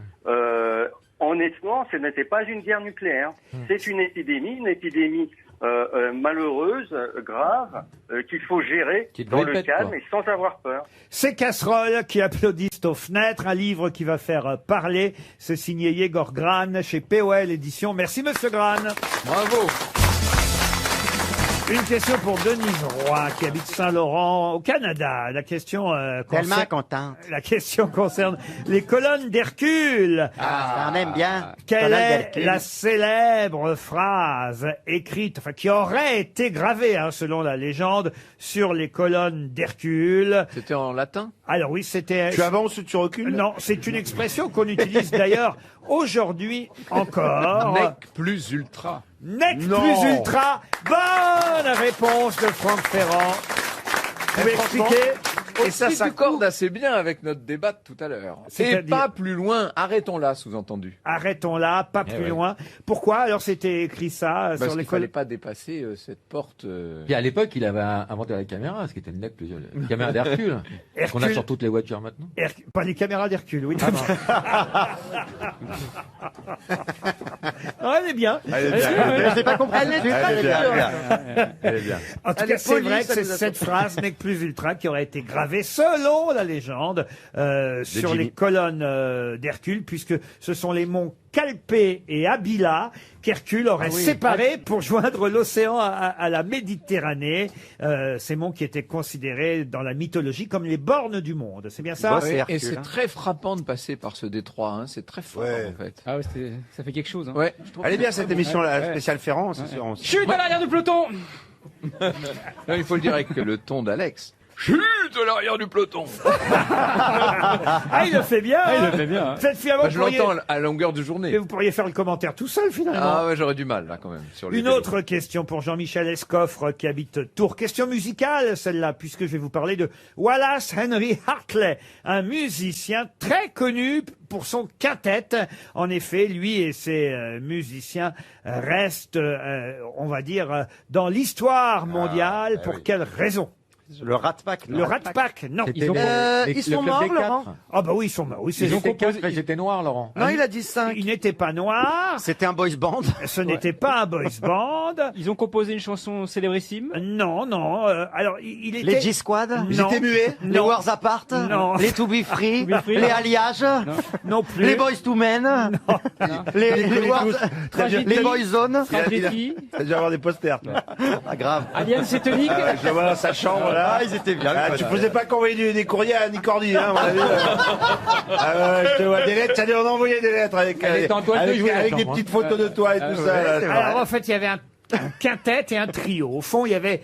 honnêtement, ce n'était pas une guerre nucléaire. C'est une épidémie malheureuse, grave, qu'il faut gérer dans le calme et sans avoir peur. Ces casseroles qui applaudissent aux fenêtres, un livre qui va faire parler. C'est signé Yegor Gran chez POL Éditions. Merci Monsieur Gran. Bravo. Une question pour Denise Roy, qui habite Saint-Laurent, au Canada. La question Tellement contente. La question concerne les colonnes d'Hercule. On aime bien. Quelle Colonnes est d'Hercule. la célèbre phrase écrite, enfin qui aurait été gravée, hein, selon la légende, sur les colonnes d'Hercule? C'était en latin? Alors oui, c'était... Tu avances ou tu recules? Non, c'est une expression qu'on utilise d'ailleurs aujourd'hui encore. Nec plus ultra. Nec Non. plus ultra. Bonne réponse de Franck Ferrand. Vous pouvez expliquer? Et ça s'accorde assez bien avec notre débat de tout à l'heure. Et C'est-à-dire pas plus loin, arrêtons-là, sous-entendu. Arrêtons là, pas plus loin. Pourquoi alors c'était écrit ça Parce sur les qu'il fallait colonnes? pas dépasser cette porte. Puis à l'époque, il avait inventé la caméra, ce qui était le nec plus. La caméra d'Hercule. Qu'on a sur toutes les voitures maintenant. Pas les caméras d'Hercule, oui. Oh, elle est bien. Elle est bien. Je n'ai pas compris. Elle est Elle est bien. Elle est bien. En tout Elle cas, est c'est polie, vrai que ça c'est nous a cette phrase n'est que plus ultra qui aurait été gravée selon la légende sur les colonnes d'Hercule, puisque ce sont les monts Calpé et Abila qu'Hercule aurait séparés pour joindre l'océan à la Méditerranée. Ces monts qui étaient considérés dans la mythologie comme les bornes du monde. C'est bien ça? Ouais, et c'est très frappant de passer par ce détroit. Hein. C'est très fort en fait. Ah ouais, ça fait quelque chose. Hein. Ouais. Elle est bien cette émission, la Ouais. spéciale Ferrand. c'est sûr. Chute à l'arrière du peloton. Non, il faut le dire avec le ton d'Alex. Chute à l'arrière du peloton. Ah, il le fait bien. Ah, il hein. le fait bien. hein. Faites finalement, Bah, je l'entends à longueur de journée. mais vous pourriez faire le commentaire tout seul finalement. Ah ouais, j'aurais du mal là quand même. Sur les Une vélos. autre question pour Jean-Michel Escoffre qui habite Tours. Question musicale celle-là, puisque je vais vous parler de Wallace Henry Hartley, un musicien très connu pour son quintet. En effet, lui et ses musiciens restent, on va dire, dans l'histoire mondiale. Pour quelle raison? Le Rat Pack. Le Rat Pack, non. Ils sont morts, Laurent? Ah bah oui, ils sont morts. Oui, Ils ont composé. Ils étaient noirs, Laurent. Non, il a dit 5. Ils n'étaient pas noirs. C'était un boys band. Ce n'était pas un boys band. Ils ont composé une chanson célébrissime. Non, non. Alors, il était... Les G-Squad. Ils étaient muets. Les Non. Wars Apart. Non. Les To Be Free. To Be Free. Les Alliages. Non plus. Les Boys to Men. Les Wars. Tragédie. Les Boys Zone. Tragédie. T'as dû avoir des posters, toi. Ah, grave. Alien Cétonique. Je le vois dans sa chambre, là. Ah, ils étaient bien. Ah, tu faisais pas qu'envoyer des courriers à Nicordi, hein, à mon avis. Je te vois des lettres, on envoyait des lettres avec, Elle était en toile de avec, jouer, la avec des chambre, petites photos de toi et tout ça. là. Alors, en fait, il y avait un un quintet et un trio. Au fond, il y avait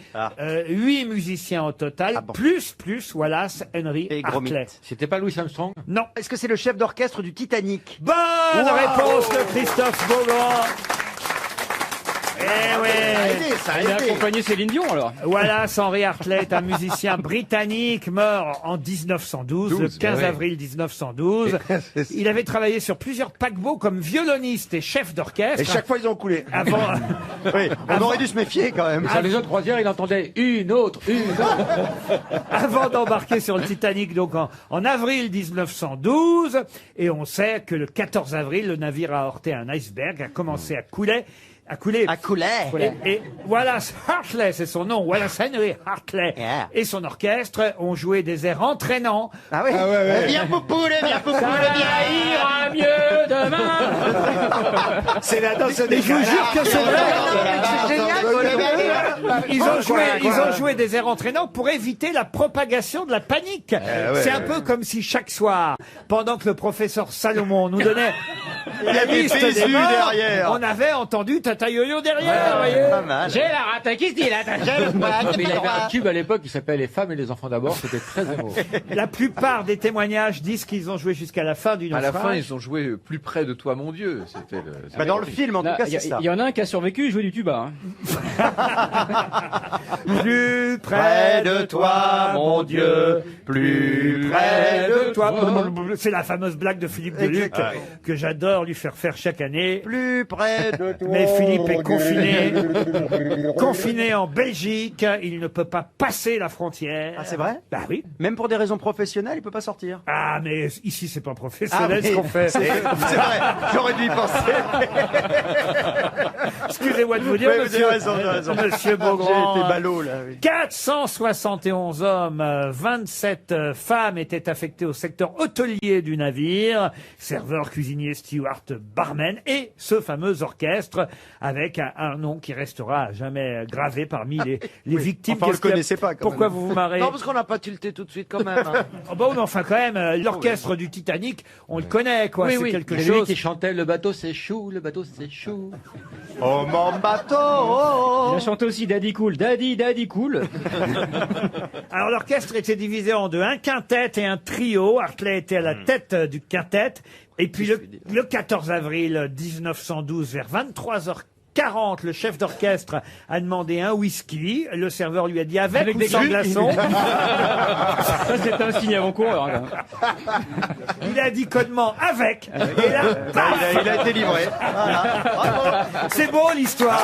8 musiciens au total, plus Wallace Henry Hartley. C'était pas Louis Armstrong? Non. Est-ce que c'est le chef d'orchestre du Titanic? Bonne réponse de Christophe Beaugrand. Eh ouais. Il a accompagné Céline Dion alors. Wallace Henry Hartley est un musicien britannique mort en 1912, le 15 avril 1912. Il avait travaillé sur plusieurs paquebots comme violoniste et chef d'orchestre. Et chaque fois, ils ont coulé. Avant, Oui, on aurait dû se méfier quand même. Sur les autres croisières, il entendait une autre. avant d'embarquer sur le Titanic, donc en avril 1912. Et on sait que le 14 avril, le navire a heurté un iceberg, a commencé à couler. Et Wallace Hartley, c'est son nom, Wallace Henry Hartley, et son orchestre ont joué des airs entraînants. Ah oui. Viens Poupoule, viens Poupoule, Ça ira mieux demain. C'est la danse Mais des je vous jure que c'est vrai. C'est génial. Ils ont joué des airs entraînants pour éviter la propagation de la panique. C'est un peu comme si chaque soir, pendant que le professeur Salomon nous donnait la liste des morts, derrière. on avait entendu Tata Yo-Yo derrière. voyez. Pas mal. J'ai la rate qui se dit là. Mais il avait un tube à l'époque qui s'appelait Les femmes et les enfants d'abord. C'était très émo. La plupart des témoignages disent qu'ils ont joué jusqu'à la fin du À la naufrage. fin, ils ont joué Plus près de toi, mon Dieu. C'était le. Dans le film, en tout cas, c'est ça. Il y en a un qui a survécu et joué du tuba. Plus près de toi, mon Dieu, plus près de toi. C'est la fameuse blague de Philippe Deluc que j'adore lui faire chaque année. Plus près de toi. Mais Philippe est confiné en Belgique. Il ne peut pas passer la frontière. Ah, c'est vrai? Bah oui. Même pour des raisons professionnelles, il peut pas sortir. Ah, mais ici, c'est pas professionnel ce qu'on fait. C'est vrai, j'aurais dû y penser. Excusez-moi de vous dire, Oui, vous avez raison, vous avez raison. Monsieur Beaugrand. J'ai été ballot, là. Oui. 471 hommes, 27 femmes étaient affectés au secteur hôtelier du navire, serveurs, cuisiniers, stewards, barmen, et ce fameux orchestre avec un nom qui restera à jamais gravé parmi les victimes. Enfin, on le connaissait pas, quand Pourquoi même. vous vous marrez? Non, parce qu'on n'a pas tilté tout de suite quand même. Hein. Oh, bon, mais enfin, quand même, l'orchestre du Titanic, on le connaît, quoi. C'est quelque Lui chose. qui chantait Le bateau s'échoue, le bateau s'échoue. Oh mon bateau. Il a chanté aussi Daddy Cool, Daddy Cool. Alors, l'orchestre était divisé en deux, un quintet et un trio. Hartley était à la tête du quintet. Et puis, le 14 avril 1912, vers 23h40, le chef d'orchestre a demandé un whisky. Le serveur lui a dit avec ou des sans glaçons. Ça, c'était un signe avant-coureur. Il a dit codement avec. Et là, paf, Il a été livré. Voilà. Bravo. c'est beau l'histoire.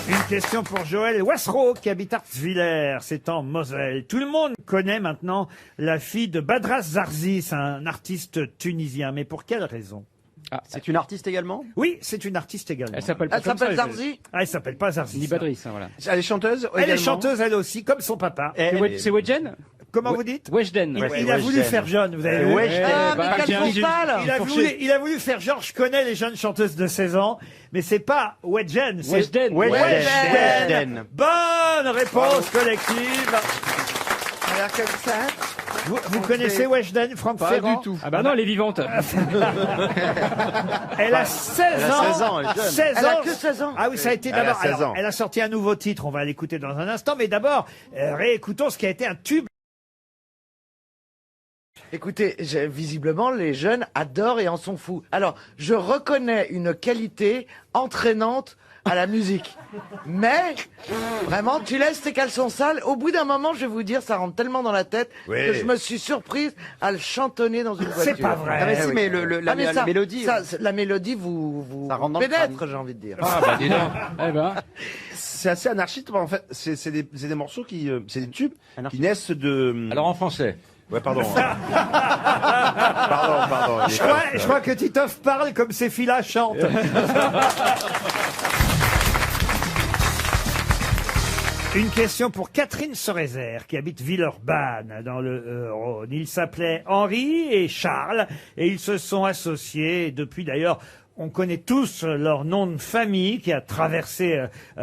Une question pour Joël Wassereau qui habite Artswiller, c'est en Moselle. Tout le monde connaît maintenant la fille de Badras Zarzi, un artiste tunisien. Mais pour quelle raison? C'est une artiste également? Oui, c'est une artiste également. Elle s'appelle pas Elle comme ça. s'appelle Zarzi. Ah, elle s'appelle pas Zarzi. Ni Badris, hein, voilà. Elle est chanteuse Elle est également chanteuse elle aussi, comme son papa. C'est Wejden? Comment vous dites? Wejden. Il a voulu faire jeune, vous avez vu? Ah, mais quelle fourtale. Il a voulu faire genre, je connais les jeunes chanteuses de 16 ans, mais c'est pas Wedgen, c'est Wejden. Wejden. Bonne réponse collective. Alors comme ça. Vous connaissez Weshden, Franck Pas Ferrand? du tout. Ah bah non, elle est vivante. Elle a 16 ans. 16 ans, elle est jeune. 16 Elle a ans. que 16 ans. Ah oui, ça a été Elle a d'abord. 16 Alors, ans. elle a sorti un nouveau titre, on va l'écouter dans un instant, mais d'abord, réécoutons ce qui a été un tube. Écoutez, visiblement, les jeunes adorent et en sont fous. Alors, je reconnais une qualité entraînante à la musique. Mais, vraiment, tu laisses tes caleçons sales. Au bout d'un moment, je vais vous dire, ça rentre tellement dans la tête que je me suis surprise à le chantonner dans une voiture. C'est pas vrai. Ah, mais si, mais la ça, mélodie. la mélodie vous Ça rentre dans le pénètre, crâne. j'ai envie de dire. Ah bah dis donc. Eh ben. C'est assez anarchique. En fait, c'est des morceaux qui, c'est des tubes qui naissent de. Alors en français. Ouais, pardon. Pardon. Je crois que Titoff parle comme ces filles-là chantent. Une question pour Catherine Sorezer, qui habite Villeurbanne, dans le Rhône. Ils s'appelaient Henri et Charles, et ils se sont associés depuis d'ailleurs. On connaît tous leur nom de famille qui a traversé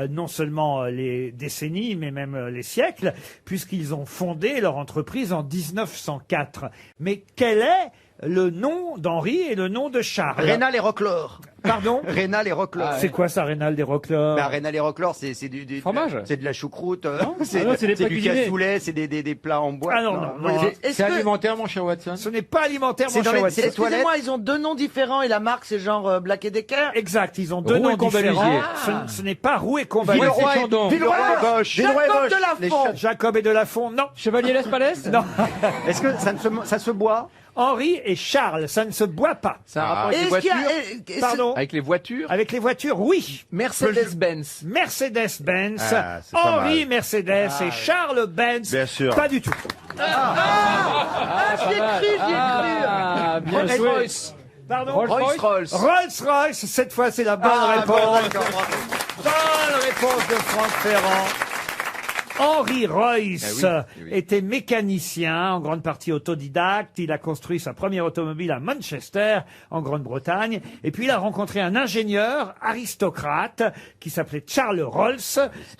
non seulement les décennies, mais même les siècles, puisqu'ils ont fondé leur entreprise en 1904. Mais quel est le nom d'Henri et le nom de Charles? Rénal et Roquelaure. Pardon? Rénal et Roquelaure. C'est quoi ça, Rénal des Roquelaure? Bah, Rénal et Roquelaure, c'est du fromage. C'est de la choucroute. c'est des plats du cuisinés. cassoulet, c'est des plats en bois. Ah non, non, non. C'est alimentaire, mon cher Watson? Ce n'est pas alimentaire, C'est mon dans cher les- Watson. c'est les toilettes. Excusez-moi, ils ont deux noms différents et la marque c'est genre Black & Decker. Exact, ils ont deux Roux noms et Combalizier. différents. Ah. Ce n'est pas Roux et Combalizier. Villeroy et Chandon. Villeroy et Bosch. Villeroy et Jacob Bosch. de la Font. Jacob et de la Font, non. Chevalier Lespalès? Non. Est-ce que ça se boit? Henri et Charles, ça ne se boit pas. C'est un rapport Et avec les est-ce qu'il y a- voitures? et- Pardon? Avec les voitures? Avec les voitures, oui. Mercedes-Benz. Mercedes-Benz, Ah, c'est pas Henri mal. Mercedes et Charles Benz. Bien sûr. Pas du tout. J'y ai cru, j'y ai cru. Ah, bien joué. Rolls-Royce. Pardon? Rolls-Royce. Rolls-Royce, cette fois c'est la bonne réponse. Bonne réponse de Franck Ferrand. Henri Royce était mécanicien, en grande partie autodidacte. Il a construit sa première automobile à Manchester, en Grande-Bretagne. Et puis il a rencontré un ingénieur aristocrate qui s'appelait Charles Rolls.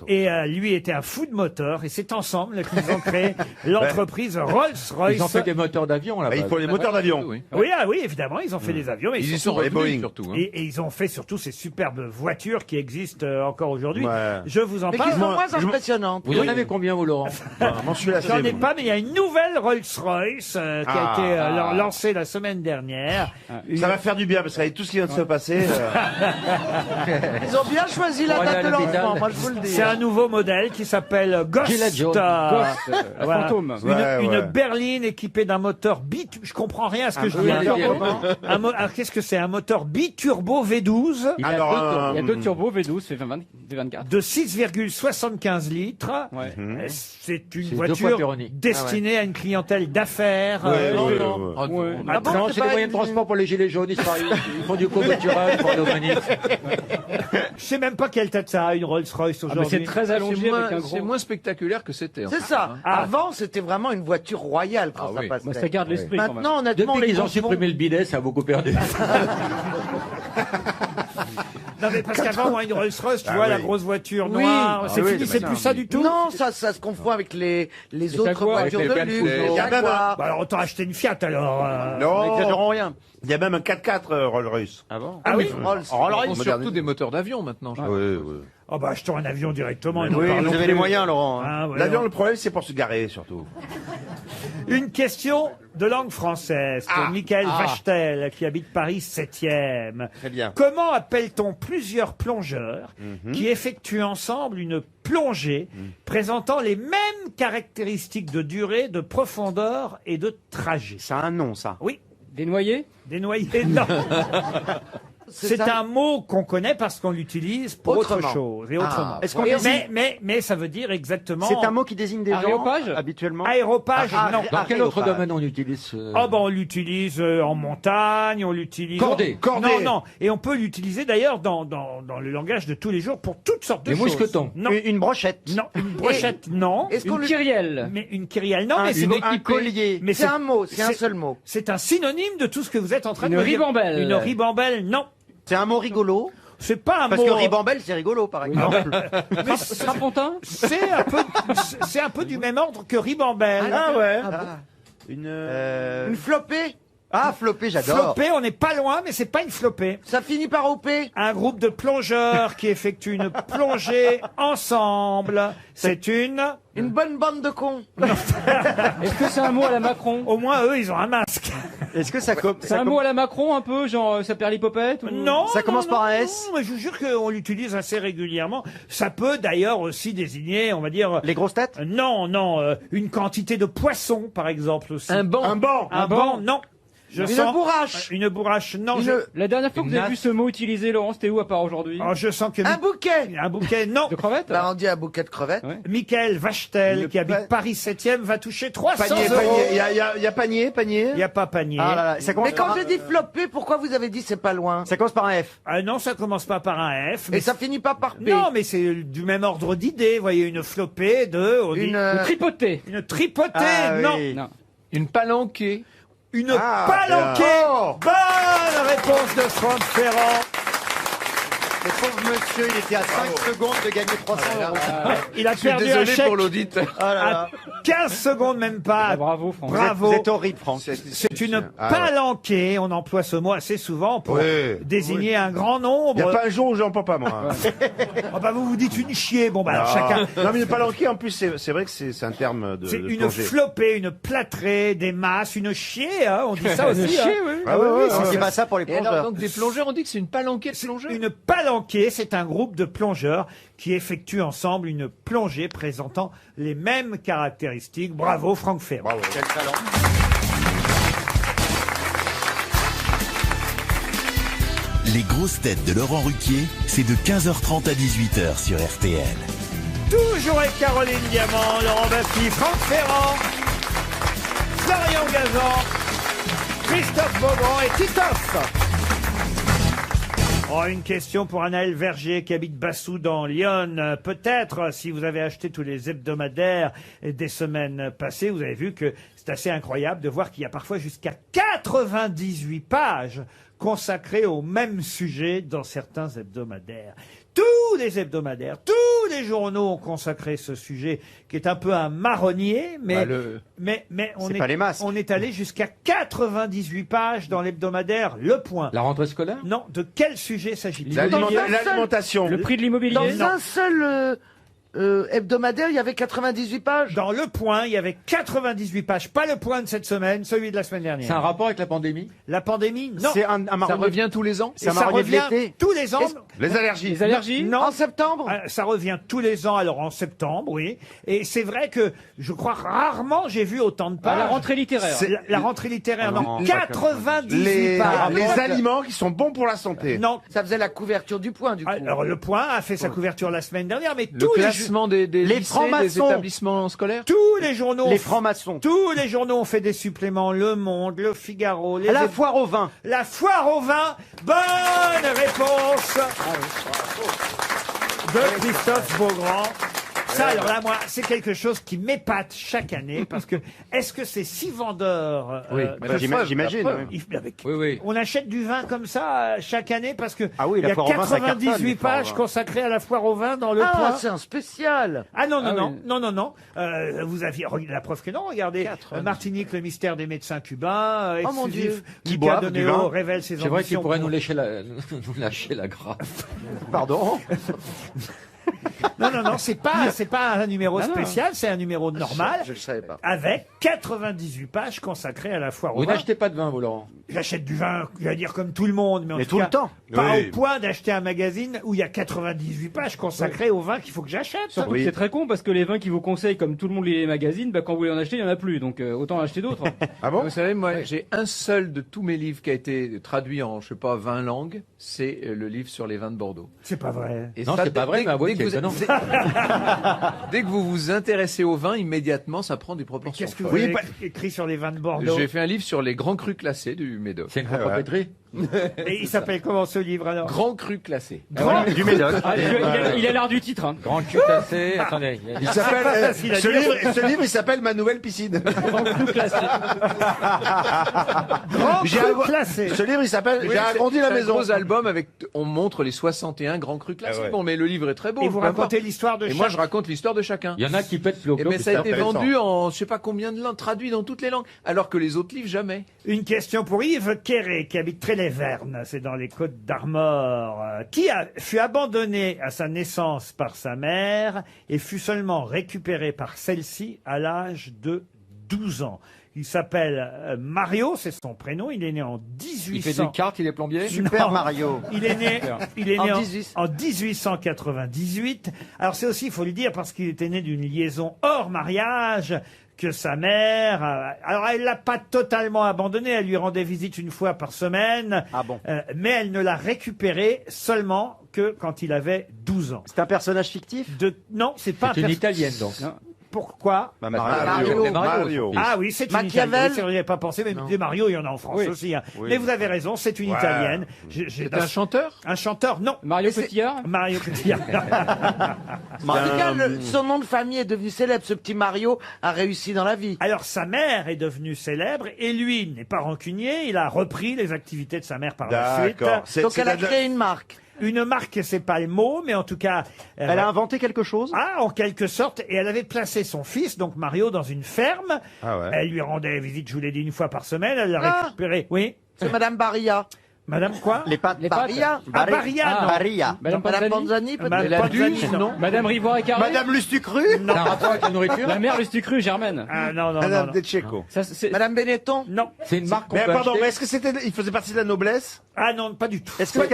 Et lui était un fou de moteur. Et c'est ensemble qu'ils ont créé l'entreprise Rolls-Royce. Ils ont fait des moteurs d'avion là-bas. Il faut les moteurs d'avion. Oui. Oui, ah oui, évidemment, ils ont fait des avions. Mais Ils y surtout- sont les revenus, Boeing. surtout. hein. et ils ont fait surtout ces superbes voitures qui existent encore aujourd'hui. Ouais. Je vous en Mais qui parle. sont moins impressionnantes. Vous en avez combien, vous, Laurent? M'en suis lassé. J'en ai moi. pas, mais il y a une nouvelle Rolls-Royce qui a été lancée la semaine dernière. Ça va faire du bien parce qu'avec tout ce qui vient de se passer. Ils ont bien choisi la Pour aller date de à l'hôpital. lancement, moi je vous le dis. C'est un nouveau modèle qui s'appelle Ghost. Gillet jaune. Voilà. Fantôme. Une Ouais. berline équipée d'un moteur je comprends rien à ce que je dis. Alors, qu'est-ce que c'est? Un moteur biturbo V12 Il y a Alors, deux- il y a deux turbos V12, V24. de 6,75 litres. Ouais. C'est une C'est deux voiture fois Péroni. destinée à une clientèle d'affaires. Oh, non. Ah bon, Non, c'est c'est pas des moyens de une- transport pour les gilets jaunes. Ils font du covoiturage pour nos manifs. Je sais même pas quelle tête ça a, une Rolls-Royce Ah, mais aujourd'hui. c'est très allongé C'est avec un moins, gros. c'est moins spectaculaire que c'était. en C'est fait, ça. hein. Avant, c'était vraiment une voiture royale quand Ah ça oui. passait. Moi, ça garde l'esprit quand même. Maintenant, honnêtement, Depuis les qu'ils ont confondent. supprimé le bidet, ça a beaucoup perdu. Non mais parce qu'avant, moi, une Rolls-Royce, tu Ah vois, oui. la grosse voiture Oui. noire, c'est oui, fini, c'est mais plus ça du tout. Non, ça se confond avec les autres Jaguars, voitures avec de les luxe. Bentley. les Il y a même Jaguars. Bah alors autant acheter une Fiat alors. Non, N'exagérons rien. il y a même un 4x4 Rolls-Royce. Ah bon? Ah oui. Rolls. Ils font surtout des moteurs d'avion maintenant. je crois. Oui, oui. Oh bah achetons un avion directement. et Oui, nous parlons vous avez plus. les moyens, Laurent. hein. Hein, ouais, L'avion, non. le problème, c'est pour se garer surtout. Une question de langue française pour Michael Vachtel qui habite Paris 7e. Très bien. Comment appelle-t-on plusieurs plongeurs qui effectuent ensemble une plongée présentant les mêmes caractéristiques de durée, de profondeur et de trajet? Ça a un nom, ça. Oui, Des noyés? des noyés, non. C'est un mot qu'on connaît parce qu'on l'utilise pour autre Autrement. chose et autrement. Est-ce qu'on mais, désigne- mais ça veut dire exactement. C'est un mot qui désigne des Aréopage gens habituellement. Aéropage, non. Dans quel autre domaine on utilise ce... Ah ben on l'utilise en montagne, on l'utilise... Cordée. Non, non. Et on peut l'utiliser d'ailleurs dans le langage de tous les jours pour toutes sortes de Les choses. mousquetons. Non. Une brochette. Non, une brochette, non. Est-ce qu'on Une le... kyrielle? Mais une kyrielle, non. mais c'est Un collier. Mais C'est un mot, c'est un c'est- seul mot. C'est un synonyme de tout ce que vous êtes en train Une de me dire. ribambelle. Une ribambelle, non. C'est un mot rigolo. C'est pas un Parce mot... que ribambelle, c'est rigolo, par exemple. Mais Strapontin? c'est un peu du même ordre que ribambelle. Ah ouais. Une flopée. Ah, flopé, j'adore. Flopée, on n'est pas loin, mais c'est pas une flopée. Ça finit par OP. Un groupe de plongeurs qui effectuent une plongée ensemble. C'est Une bonne bande de cons. Est-ce que c'est un mot à la Macron? Au moins, eux, ils ont un masque. Est-ce que ça C'est un mot à la Macron un peu, genre ça perd l'hypopète ou... Non. Ça commence non, par un non, S? non, mais je vous jure qu'on l'utilise assez régulièrement. Ça peut d'ailleurs aussi désigner, on va dire... Les grosses têtes? Non, une quantité de poissons, par exemple, aussi. Un banc. Un banc. Un banc, non. Je Une sens- bourrache. Une bourrache, non. Une- La dernière fois que vous avez vu ce mot utilisé, Laurent, c'était où à part aujourd'hui? Je sens que... Un bouquet. Un bouquet, non. De crevettes? Bah, on dit un bouquet de crevettes. Ouais. Michael Vachtel, Le qui habite pa- Paris 7e, va toucher 300 Panier, euros. panier. Il y a panier, panier. Il n'y a pas panier. Ah là là, ça commence Mais quand par un- j'ai dit flopée, pourquoi vous avez dit c'est pas loin? Ça commence par un F. Ah non, ça commence pas par un F. Et ça finit pas par P. Non, mais c'est du même ordre d'idée. Vous voyez, une flopée de... on dit- Une, Tripoté. une tripotée, Ah, non. oui. Non. Une palanquée. Une Ah, palanquée. bien. Bonne réponse de Franck Ferrand. Le pauvre monsieur, il était à 5 secondes de gagner 300 €. Il a Je suis perdu un désolé chèque pour l'auditeur. à 15 secondes, même pas. Bravo, Franck. Bravo. Vous êtes horrible, Franck. C'est une Ah ouais. palanquée. On emploie ce mot assez souvent pour Oui. désigner un grand Il n'y nombre. a pas un jour où j'en prends pas, moi. Oh, bah, vous vous dites une chier. Bon, bah, alors, chacun. Non, mais le palanqué, en plus, c'est vrai que c'est un terme de C'est de une plongée. flopée, une plâtrée, des masses, une chier, hein, on dit ça aussi. Chier, hein. oui. Ah ouais, ouais, C'est ouais. pas ça pour les Et alors, plongeurs. donc des plongeurs, on dit que c'est une palanquée de plongeurs. Une palanquée, c'est un groupe de plongeurs qui effectuent ensemble une plongée présentant les mêmes caractéristiques. Bravo, Franck Ferrand. Bravo. Quel talent. Les grosses têtes de Laurent Ruquier, c'est de 15h30 à 18h sur RTL. Toujours avec Caroline Diamant, Laurent Baffy, Franck Ferrand, Florian Gazan, Christophe Beaugrand et Titoff. Oh, une question pour Anaël Verger qui habite Bassou dans l'Yonne. Peut-être, si vous avez acheté tous les hebdomadaires des semaines passées, vous avez vu que c'est assez incroyable de voir qu'il y a parfois jusqu'à 98 pages consacrées au même sujet dans certains hebdomadaires. Tous les hebdomadaires, tous les journaux ont consacré ce sujet qui est un peu un marronnier, mais, mais on C'est pas les masques. on est allé jusqu'à 98 pages dans l'hebdomadaire Le Point. La rentrée scolaire? Non, de quel sujet s'agit-il? L'alimentation. Le prix de l'immobilier? Dans un seul hebdomadaire, il y avait 98 pages. Dans Le Point, il y avait 98 pages. Pas Le Point de cette semaine, celui de la semaine dernière. C'est un rapport avec la pandémie? La pandémie, non. C'est un Ça marronnier. revient tous les ans. Et ça revient tous les ans. Les allergies. Les allergies? Non. En septembre. Ça revient tous les ans, alors en septembre, oui. Et c'est vrai que je crois rarement j'ai vu autant de pages. À la rentrée littéraire. La rentrée littéraire, Ah non. non, 98 pages. Les aliments qui sont bons pour la santé. Non. Ça faisait la couverture du Point, du coup. Alors Le Point a fait sa couverture la semaine dernière, mais Le tous les classement des lycées, des francs-maçons. établissements scolaires. tous les journaux, Les francs-maçons. tous les journaux ont fait des suppléments. Le Monde, Le Figaro, les À la Heb- foire au vin. La foire au vin. Bonne réponse de Christophe Beaugrand. Ça, alors là, moi, c'est quelque chose qui m'épate chaque année, parce que, est-ce que c'est si vendeur Oui, mais la preuve, j'imagine. la preuve. Oui, oui. On achète du vin comme ça chaque année, parce que Ah oui, il la y a foire au vin, ça cartonne, 98 les foires au pages vin. consacrées à la foire au vin dans Le Ah, Point. c'est un spécial. Ah non, non, Ah non, oui. non, non, non. Vous aviez la preuve que non. Regardez, Martinique, le mystère des médecins cubains, Oh, mon exclusif. Dieu. Qui Luca boivent du Doneo vin. révèle ses C'est vrai qu'il ambitions. pourrait nous pour- lâcher la grappe. Pardon. Non, non, non, c'est pas un numéro Ah non. spécial, c'est un numéro normal. Je le savais pas. Avec 98 pages consacrées à la foire au Vous vin. n'achetez pas de vin, vous, Laurent? J'achète du vin, je vais dire comme tout le monde, mais en Mais tout tout cas, le temps. pas Oui. au point d'acheter un magazine où il y a 98 pages consacrées au vin qu'il faut que j'achète. Surtout que c'est très con parce que les vins qui vous conseillent, comme tout le monde lit les magazines, bah, quand vous voulez en acheter, il n'y en a plus. Donc autant en acheter d'autres. Ah bon? Vous savez, moi, j'ai un seul de tous mes livres qui a été traduit en, je sais pas, 20 langues. C'est le livre sur les vins de Bordeaux. C'est pas vrai. Et Non, ça, c'est pas vrai, dès- mais avouez dès que que c'est vous- étonnant. Dès que vous vous intéressez au vin, immédiatement, ça prend des proportions. Qu'est-ce que vous folles. avez écrit sur les vins de Bordeaux? J'ai fait un livre sur les grands crus classés du Médoc. C'est une copropriété? Et il s'appelle comment ce livre alors? Grands crus classés. Du Médoc. Ah, il a l'air du titre. Hein. Grand cul cassé. Attendez. Il s'appelle, facile à ce dire. livre, il s'appelle Ma nouvelle piscine. Grand J'ai cru avo- classé. Ce livre, il s'appelle Oui, J'ai agrandi la c'est maison. un gros album avec, on montre les 61 grands crus classés. Ah ouais. Bon, mais le livre est très beau. Et vous peu importe. racontez l'histoire de Et chaque... moi, je raconte l'histoire de chacun. Il y en a qui pètent plus haut Et que mais ça a l'autre. été intéressant. vendu en je sais pas combien de langues, traduit dans toutes les langues, alors que les autres livres jamais. Une question pour Yves Quéré, qui habite Tré-les-Vernes, c'est dans les Côtes d'Armor, fut abandonné à sa naissance par sa mère et fut seulement récupéré par celle-ci à l'âge de 12 ans. Il s'appelle Mario, c'est son prénom, il est né en 1800. Il fait des cartes, il est plombier? Super Non. Mario. Il est né, En en 1898. Alors c'est aussi, il faut le dire, parce qu'il était né d'une liaison hors mariage, que sa mère, alors elle l'a pas totalement abandonné, elle lui rendait visite une fois par semaine, Ah bon. mais elle ne l'a récupéré seulement que quand il avait 12 ans. C'est un personnage fictif? Non, c'est pas C'est une italienne, donc. Pourquoi? Bah, Mario. Ah oui, c'est une Machiavel. italienne. C'est vrai, j'y avais pas pensé, mais des Mario, il y en a en France Oui. aussi. Hein. Oui. Mais vous avez raison, c'est une italienne. C'est un chanteur? Un chanteur, non. Mario Cotillard? Mario Cotillard. En tout cas, son nom de famille est devenu célèbre. Ce petit Mario a réussi dans la vie. Alors sa mère est devenue célèbre et lui n'est pas rancunier. Il a repris les activités de sa mère par la suite. D'accord. Donc elle a créé une marque. Une marque, c'est pas le mot, mais en tout cas... Elle a inventé quelque chose? Ah, en quelque sorte. Et elle avait placé son fils, donc Mario, dans une ferme. Ah ouais. Elle lui rendait visite, je vous l'ai dit, une fois par semaine. Elle l'a Ah. récupéré. Oui. C'est Madame Barilla. Madame quoi? Les pattes. Barilla. Ah, Barilla, non. Barilla. Madame Madame Panzani. Panzani, peut-être. Madame La Panzani, Duce, non. non? Madame Rivoire et Carré. Madame Lustucru. Non. Ça a un rapport avec la nourriture? La mère Lustucru, Germaine. Ah, non, non, non. Madame non. Descheco. Ça, c'est- Madame Benetton. Non. C'est une marque qu'on Mais peut pardon, acheter? mais est-ce que il faisait partie de la noblesse? Ah non, pas du tout. Est-ce C'est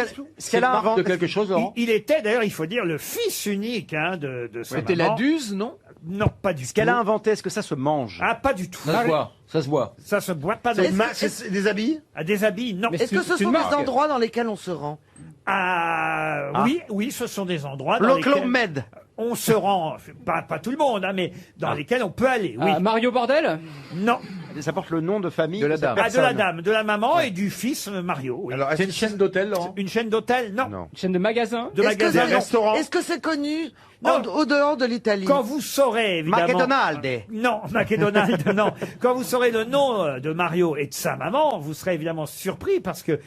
qu'elle une a marque de inventé quelque chose, Laurent? Il était, d'ailleurs, il faut dire, le fils unique de sa C'était maman. la Duze, non? Non, pas du Ce tout. qu'elle a inventé, est-ce que ça se mange? Ah, pas du tout. Ça se voit. Ça se voit. Ça se boit pas dans C'est des habits? Ah, des habits, non. Mais Est-ce que ce c'est sont une des marque. endroits dans lesquels on se rend? Ah, oui, oui, ce sont des endroits dans L'Onclo lesquels Med. on se rend, pas tout le monde, hein, mais dans lesquels on peut aller, oui. Ah, Mario Bordel. Non. Ça porte le nom de famille De la de cette dame. Ah, de la personne. dame, de la maman et du fils Mario. Oui. Alors, C'est une chaîne d'hôtel, Laurent? Une chaîne d'hôtel? Non. Non. Une chaîne de magasins. De Est-ce que magasin? c'est- Non. Restaurant? Est-ce que c'est connu Non. au dehors de l'Italie? Quand vous saurez, évidemment... McDonald's. Non, McDonald's, non. Quand vous saurez le nom de Mario et de sa maman, vous serez évidemment surpris parce que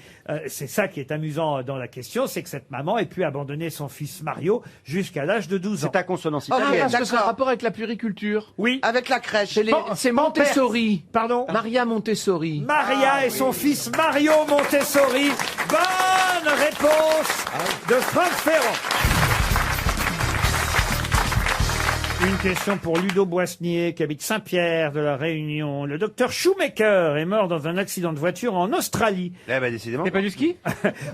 c'est ça qui est amusant dans la question, c'est que cette maman ait pu abandonner son fils Mario jusqu'à l'âge de 12 ans. C'est à consonance Ah, italienne. Parce que ça a d'accord. rapport avec la puriculture. Oui. Avec la crèche. C'est Montessori. Pardon? Maria Montessori. Maria et son fils Mario Montessori. Bonne réponse de Franck Ferrand. Une question pour Ludo Boissnier, qui habite Saint-Pierre de la Réunion. Le docteur Shoemaker est mort dans un accident de voiture en Australie Eh ben, décidément. C'est pas du ski?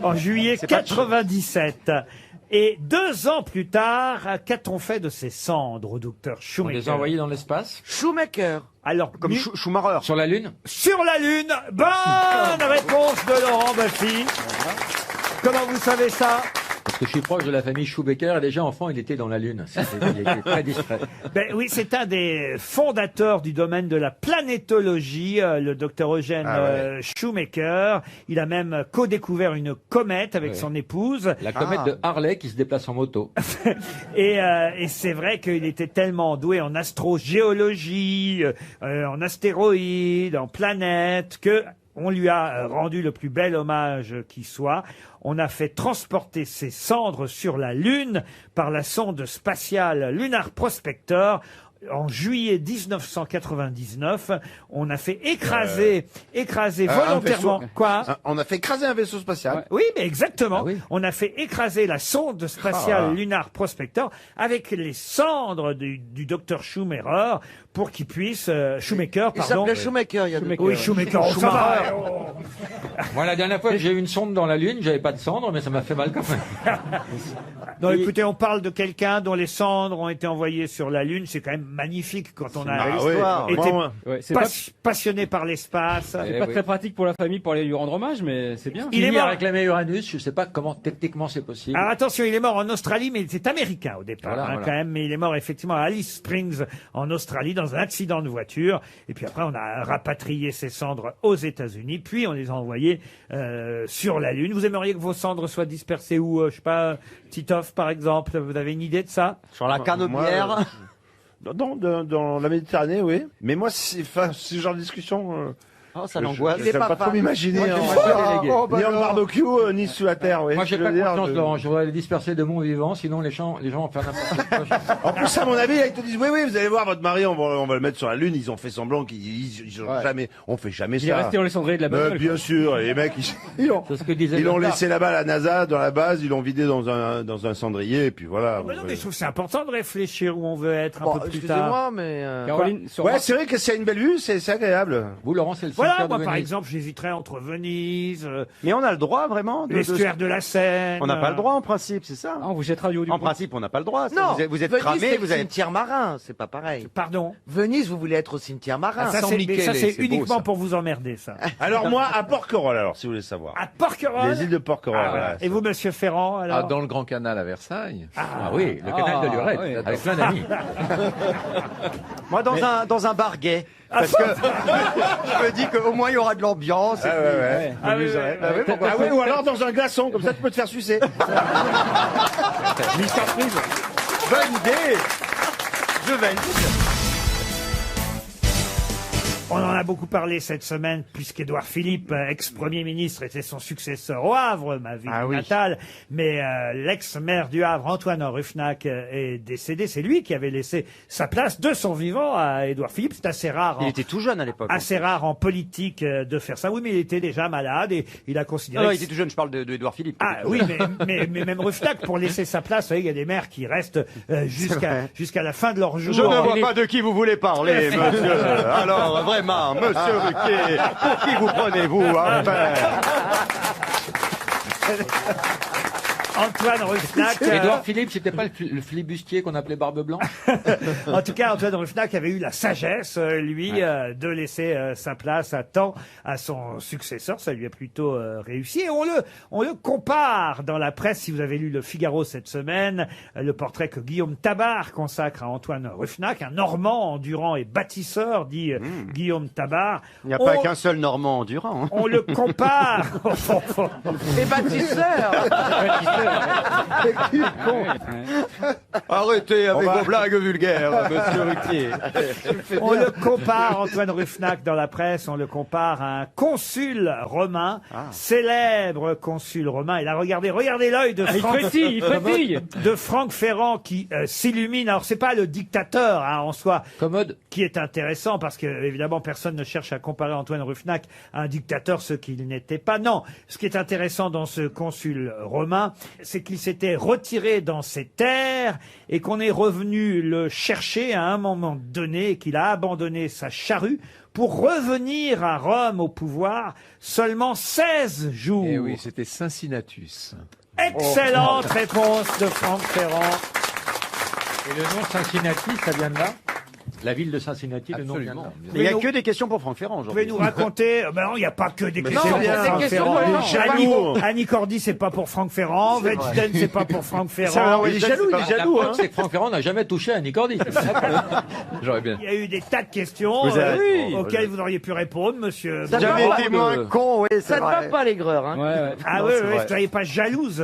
en juillet 97. Et 2 ans plus tard, qu'a-t-on fait de ces cendres, docteur On Shoemaker? les a envoyés dans l'espace? Schumacher. Alors, Comme Schumacher. Sur la Lune? sur la Lune. Bonne réponse de Laurent Baffy. Comment vous savez ça? Parce que je suis proche de la famille Schubecker et déjà enfant, il était dans la Lune. Il était très discret. Ben oui, c'est un des fondateurs du domaine de la planétologie, le docteur Eugène Shoemaker. Il a même co-découvert une comète avec Ouais. son épouse. La comète de Harley qui se déplace en moto. Et c'est vrai qu'il était tellement doué en astrogéologie, en astéroïdes, en planètes, que on lui a rendu le plus bel hommage qui soit. On a fait transporter ses cendres sur la Lune par la sonde spatiale Lunar Prospector. En juillet 1999, on a fait écraser volontairement. vaisseau. Quoi? On a fait écraser un vaisseau spatial. Oui, mais exactement. Ah oui. On a fait écraser la sonde spatiale Ah. Lunar Prospector avec les cendres du docteur Schumacher pour qu'il puisse Shoemaker, Il pardon. s'appelait Schumacher il y a deux Oui, Schumacher. Oh, ça va. Moi, la dernière fois que j'ai eu une sonde dans la Lune, j'avais pas de cendre, mais ça m'a fait mal quand même. Non, écoutez, on parle de quelqu'un dont les cendres ont été envoyées sur la Lune. C'est quand même magnifique quand on a été Ouais, c'est pas, passionné par l'espace. c'est pas très pratique pour la famille pour aller lui rendre hommage, mais c'est bien. Il est Il a mort. réclamé Uranus, je sais pas comment techniquement c'est possible. Alors attention, il est mort en Australie, mais il était américain au départ, Voilà, voilà. quand même. Mais il est mort effectivement à Alice Springs, en Australie, dans un accident de voiture. Et puis après, on a rapatrié ses cendres aux États-Unis, puis on les a envoyées sur la Lune. Vous aimeriez que vos cendres soient dispersées où je sais pas, Titoff par exemple. Vous avez une idée de ça? Sur la canne Moi, bière. dans la Méditerranée, oui. Mais moi, ce genre de discussion, Oh, ça l'angoisse. Il est j'aime pas pas trop fan. m'imaginer. Moi, hein. j'aimerais pas déléguer. Ni en barbecue, ni sous la terre, oui. Moi, j'ai Je pas veux dire, confiance, Laurent. Je voudrais les disperser de mon vivant, sinon les gens vont faire n'importe quoi. En plus, à mon avis, ils te disent, oui, vous allez voir votre mari, on va le mettre sur la Lune. Ils ont fait semblant qu'ils ont Ouais. jamais, on fait jamais Il est ça. resté dans les cendriers de la bagnole. Bien sûr, et les mecs, ils l'ont C'est ce que disait ils l'ont Lothar. laissé là-bas à la NASA, dans la base, ils l'ont vidé dans un cendrier, et puis voilà. Mais non, mais je trouve que c'est important de réfléchir où on veut être un Bon, peu plus tard. excusez-moi, mais... Caroline, sur Ouais, c'est vrai que s'il y a une belle vue, c'est agréable. Vous, Laurent, c'est le Voilà, cimetière moi de par Venise. exemple, j'hésiterais entre Venise, Mais on a le droit vraiment l'estuaire de la Seine. On n'a pas le droit en principe, c'est ça. Ah, on vous jettera du haut du En pont. principe, on n'a pas le droit. Non, Vous êtes Venise, cramé, c'est vous le avez. cimetière marin, c'est pas pareil. Pardon. Venise, vous voulez être au cimetière marin. Ah, ça, San c'est Michele, ça, c'est c'est beau, uniquement ça. pour vous emmerder, ça. Alors moi, à Porquerolles, alors, si vous voulez savoir. À Porquerolles. Les îles de Porquerolles, Ah, voilà. et vous, monsieur Ferrand, alors Ah, dans le Grand Canal à Versailles. Ah oui, le canal de Lurette, oui. avec plein d'amis. Moi, dans un bar gay. Parce que je me dis qu'au moins il y aura de l'ambiance. et Ah, puis- ouais, ouais. Ah, oui, oui, Ah oui, pourquoi Ah oui, ou alors dans un glaçon, comme ça tu peux te faire sucer. Mystère Freeze. Bonne idée. Je valide. On en a beaucoup parlé cette semaine, puisqu'Édouard Philippe, ex-premier ministre, était son successeur au Havre, ma ville natale. Mais l'ex-maire du Havre, Antoine Rufenacht, est décédé. C'est lui qui avait laissé sa place de son vivant à Édouard Philippe. C'est assez rare. Il était tout jeune à l'époque. Assez rare en politique de faire ça. Oui, mais il était déjà malade et il a considéré... Non, il était tout jeune, je parle de Édouard Philippe. Ah oui, mais même Rufenacht, pour laisser sa place, vous voyez, il y a des maires qui restent jusqu'à la fin de leur jour. Je ne vois pas de qui vous voulez parler, monsieur. Alors, vraiment, monsieur Ruquier, pour qui vous prenez-vous, enfin? Antoine Rufenacht. Édouard Philippe, c'était pas le flibustier qu'on appelait Barbe Blanche? En tout cas, Antoine Rufenacht avait eu la sagesse, lui, de laisser sa place à temps à son successeur. Ça lui a plutôt réussi. Et on le compare dans la presse. Si vous avez lu Le Figaro cette semaine, le portrait que Guillaume Tabar consacre à Antoine Rufenacht, un Normand endurant et bâtisseur, dit Guillaume Tabar. Il n'y a pas qu'un seul Normand endurant. On le compare. Et bâtisseur. Arrêtez avec vos blagues vulgaires, monsieur Ruquier. On le compare, Antoine Rufenacht, dans la presse, on le compare à un consul romain, célèbre consul romain. Et là, regardez l'œil de Franck, il frétille. de Franck Ferrand qui s'illumine. Alors, c'est pas le dictateur en soi Commode. qui est intéressant, parce que évidemment personne ne cherche à comparer Antoine Rufenacht à un dictateur, ce qu'il n'était pas. Non, ce qui est intéressant dans ce consul romain, c'est qu'il s'était retiré dans ses terres et qu'on est revenu le chercher à un moment donné, et qu'il a abandonné sa charrue pour revenir à Rome au pouvoir seulement 16 jours. Eh oui, c'était Cincinnatus. Excellente réponse de Franck Ferrand. Et le nom Cincinnati, ça vient de là? La ville de Cincinnati, le nom vient de là. Mais il n'y a que des questions pour Franck Ferrand Vous pouvez aujourd'hui. nous raconter... Ben non, il n'y a pas que des questions non, pour il y a Franck des Ferrand. questions, Annie Cordy, c'est pas pour Franck Ferrand. Weinstein, c'est pas pour Franck Ferrand. Il est jaloux, La preuve, c'est que Franck Ferrand n'a jamais touché à Annie Cordy. J'aurais bien. Il y a eu des tas de questions auxquelles vous auriez pu répondre, monsieur. Ça Jamais va été moins con, oui, c'est Ça ne va vrai. pas, l'aigreur. Hein. Ouais. Ah oui, vous ne soyez pas jalouse.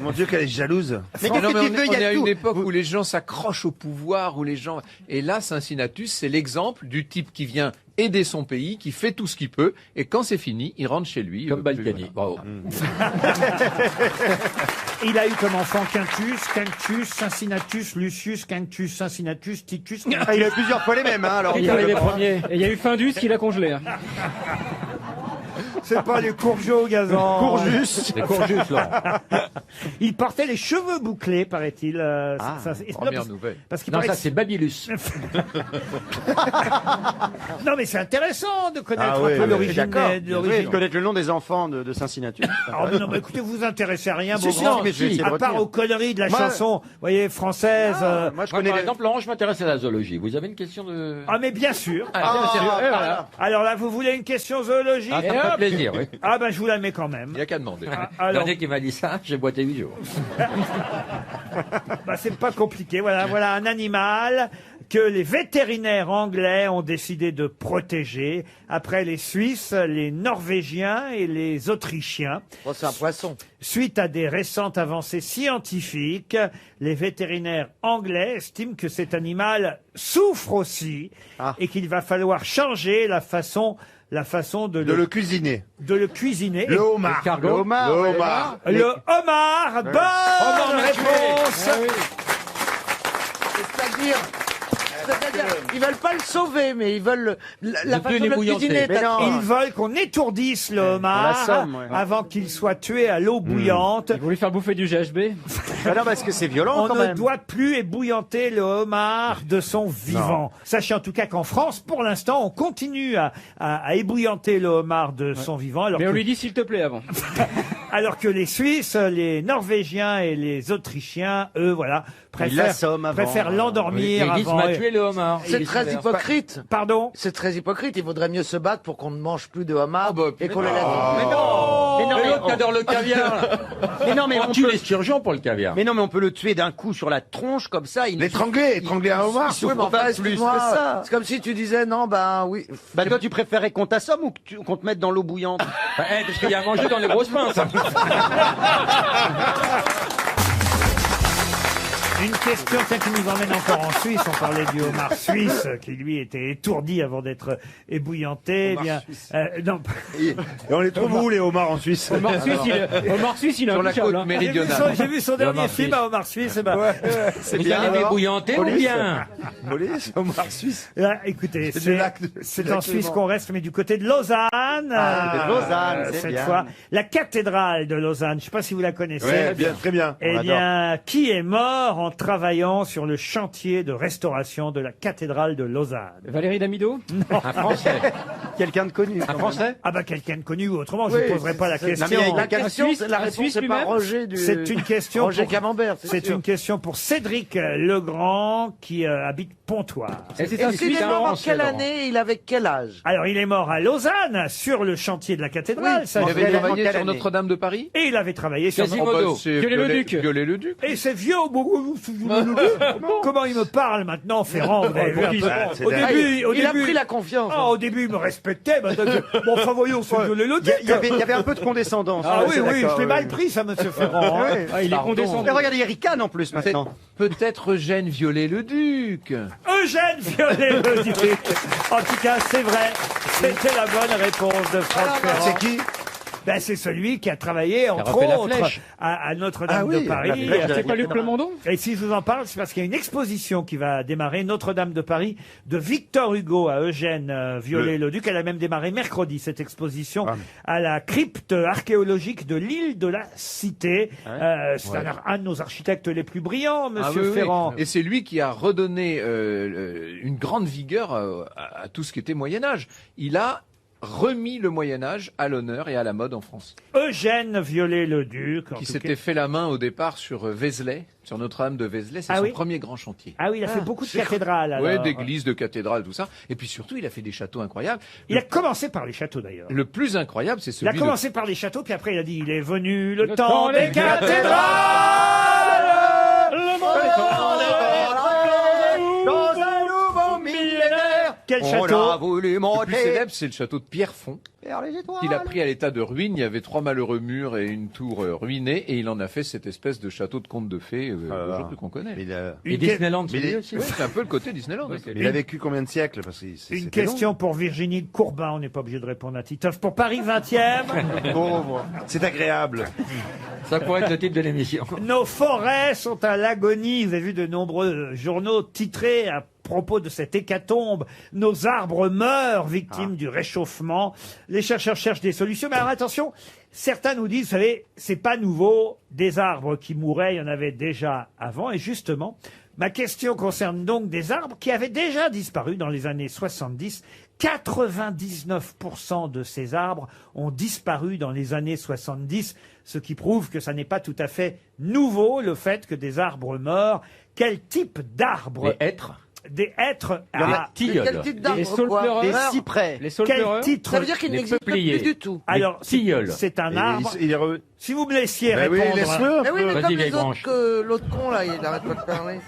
Mon Dieu, qu'elle est jalouse. Mais Non, qu'est-ce mais que tu veux, on il y est a à une tout. époque où les gens s'accrochent au pouvoir, où les gens... Et là, Cincinnatus, c'est l'exemple du type qui vient aider son pays, qui fait tout ce qu'il peut, et quand c'est fini, il rentre chez lui. Comme Balkany. Bravo. Il a eu comme enfant Quinctius, Cincinnatus, Lucius, Quinctius, Cincinnatus, Titus. Ah, il a eu plusieurs fois les mêmes, hein, alors. Il est les premiers. Et il y a eu Findus qui l'a congelé. Hein. C'est pas les Courgeot, Gazan. Courjus. Les Courjus, là. Il portait les cheveux bouclés, paraît-il. Première nouvelle. Parce qu'il Non, paraît ça que- c'est Babylus. Non, mais c'est intéressant de connaître Ah un oui, peu oui, l'origine. oui, l'origine. connaître le nom des enfants de Cincinnati. Ah, mais non, mais écoutez, vous vous intéressez à rien, Si, si, Beaugrand, mais je vais essayer de à part retenir. aux conneries de la Moi- chanson, vous voyez, française. Moi, je Moi, connais par les... exemple, Laurent, je m'intéresse à la zoologie. Vous avez une question de... Ah, mais bien sûr. bien sûr. Et voilà. Alors là, vous voulez une question zoologique? Ah, ça me fait plaisir, oui. Ah, ben, je vous la mets quand même. Il n'y a qu'à demander. Alors, Dès qu'il m'a dit ça, j'ai boité 8 jours. bah, c'est pas compliqué. Voilà un animal que les vétérinaires anglais ont décidé de protéger après les Suisses, les Norvégiens et les Autrichiens. Oh, c'est un poisson. Suite à des récentes avancées scientifiques, les vétérinaires anglais estiment que cet animal souffre aussi et qu'il va falloir changer la façon de le cuisiner. cuisiner. Le homard. Cargo. Le homard. Le homard. Le homard. Bonne réponse. C'est-à-dire, ils veulent pas le sauver, mais ils veulent la façon de le l'ébouillanter. cuisiner. Mais non. Ils veulent qu'on étourdisse le homard l'assomme, ouais. avant qu'il soit tué à l'eau bouillante. Ils vont lui faire bouffer du GHB. Ah non, parce que c'est violent On quand ne même. doit plus ébouillanter le homard de son vivant. Sachez en tout cas qu'en France, pour l'instant, on continue à ébouillanter le homard de son vivant. Alors Mais on que, lui dit s'il te plaît avant. alors que les Suisses, les Norvégiens et les Autrichiens, eux, voilà, l'assomment avant. préfèrent Et l'endormir ils disent, avant. m'a tué le homard. Et C'est ils très disent, hypocrite. Pardon? C'est très hypocrite. Il vaudrait mieux se battre pour qu'on ne mange plus de homard et qu'on les laisse. Mais non! Mais non, Mais mais l'autre qui adore le caviar, là. Mais non, mais On on tue peut... les sturgeons pour le caviar. Mais non, mais on peut le tuer d'un coup sur la tronche comme ça. Étrangler un homard. Il souffre Oui, mais enfin, pas plus que excuse-moi, ça. c'est comme si tu disais non, ben oui. Bah toi, tu préférais qu'on t'assomme ou qu'on te mette dans l'eau bouillante? Parce qu'il y a à manger dans les grosses pinces. Une question qui nous emmène encore en Suisse. On parlait du homard suisse qui lui était étourdi avant d'être ébouillanté. Eh bien, non. Et on les trouve où les homards en Suisse? Homard Suisse, il est Sur la côte intouchable. méridionale. J'ai vu son dernier film à Homard Suisse. Eh ben, C'est Vous bien. allez alors débouillanter ou bien? Police, homard suisse. là, écoutez, C'est du lac de- c'est du en lac Suisse Léman. qu'on reste, mais du côté de Lausanne. de Lausanne, c'est cette bien. fois, la cathédrale de Lausanne. Je ne sais pas si vous la connaissez. Ouais, bien, très bien. Eh bien, qui est mort en travaillant sur le chantier de restauration de la cathédrale de Lausanne? Valérie Damido? Un Français. Quelqu'un de connu. Un Français? Ah bah quelqu'un de connu ou autrement, je ne poserai pas la question. mais il y a La question, Suisse- c'est la un réponse, Suisse c'est pas lui-même Roger du. C'est une question Roger pour- Camembert. C'est une question pour Cédric Legrand qui habite Pontoise. Et c'est Et un s'il Suisse, est hein, mort en Français, quelle Laurent. année? Il avait quel âge? Alors il est mort à Lausanne sur le chantier de la cathédrale. Oui, ça, Il je avait l'ai- travaillé quelle sur année Notre-Dame de Paris. et il avait travaillé sur. Quasimodo. c'est Viollet-le-Duc. Viollet-le-Duc. Et c'est vieux. Comment il me parle maintenant, Ferrand? Vous avez vu un peu. c'est Au dingue. début, Il a pris la confiance. Ah, au début, il me respectait. Maintenant, bon, enfin, voyons, c'est violé le Il y avait un peu de condescendance. Ah Ouais, oui, c'est oui, d'accord, je l'ai oui. mal pris, ça, monsieur Ferrand. hein. Ouais. Ah, il est Pardon. condescendant. Mais regardez, il ricane en plus maintenant. Peut-être Eugène Viollet-le-Duc. Eugène Viollet-le-Duc. En tout cas, c'est vrai. C'était la bonne réponse de Franck Ferrand. C'est qui? Ben, c'est celui qui a travaillé, entre refait la autres, flèche. à Notre-Dame Ah oui, de Paris. la flèche. C'est pas Luc Plamondon? Et si je vous en parle, c'est parce qu'il y a une exposition qui va démarrer, Notre-Dame de Paris, de Victor Hugo à Eugène Viollet-le-Duc. Elle a même démarré mercredi, cette exposition, à la crypte archéologique de l'île de la Cité. C'est un de nos architectes les plus brillants, monsieur Ah oui, oui. Ferrand. Et c'est lui qui a redonné une grande vigueur à tout ce qui était Moyen-Âge. Il a remis le Moyen-Âge à l'honneur et à la mode en France. Eugène Viollet-le-Duc. en Qui tout s'était cas. fait la main au départ sur Vézelay, sur Notre-Dame de Vézelay. C'est Ah son oui premier grand chantier. Ah oui, il a fait beaucoup de cathédrales. Oui, alors. d'églises, de cathédrales, tout ça. Et puis surtout, il a fait des châteaux incroyables. Il a commencé par les châteaux, d'ailleurs. Le plus incroyable, c'est Il a celui commencé par les châteaux, puis après il a dit, il est venu le Le temps temps des des cathédrales. Quel On château? a voulu Le plus monter célèbre, c'est le château de Pierrefonds, vers les étoiles. qu'il a pris à l'état de ruine. Il y avait 3 malheureux murs et une tour ruinée, et il en a fait cette espèce de château de conte de fées aujourd'hui qu'on connaît. Mais il a, Et Une Disneyland, c'est mais lui il- aussi. Oui, c'est un peu le côté Disneyland. oui. il a vécu combien de siècles? Parce que Une c'était long. question pour Virginie Courbin. On n'est pas obligé de répondre à Titoff. Pour Paris 20e, Pauvre. C'est agréable. Ça pourrait être le titre de l'émission. nos forêts sont à l'agonie. Vous avez vu de nombreux journaux titrés à propos de cette hécatombe. Nos arbres meurent, victimes du réchauffement. Les chercheurs cherchent des solutions. Mais alors attention, certains nous disent, vous savez, c'est pas nouveau. Des arbres qui mouraient, il y en avait déjà avant. Et justement, ma question concerne donc des arbres qui avaient déjà disparu dans les années 70. 99% de ces arbres ont disparu dans les années 70, ce qui prouve que ça n'est pas tout à fait nouveau, le fait que des arbres meurent. Quel type d'arbres? Les hêtres. Des hêtres Il y en a à... tilleuls. Quel type Les d'arbre saules quoi pleureurs. Des Meurt. cyprès. Les saules Quel pleureurs. titre? Ça veut dire qu'il Les n'existe peupliers. plus du tout. Alors, tilleuls. c'est un Et arbre. il est Si vous me laissiez Ben oui, répondre... laisse-le un Mais oui, peu. mais Vas-y, comme vieille les autres branche. que l'autre con là, il arrête pas de parler.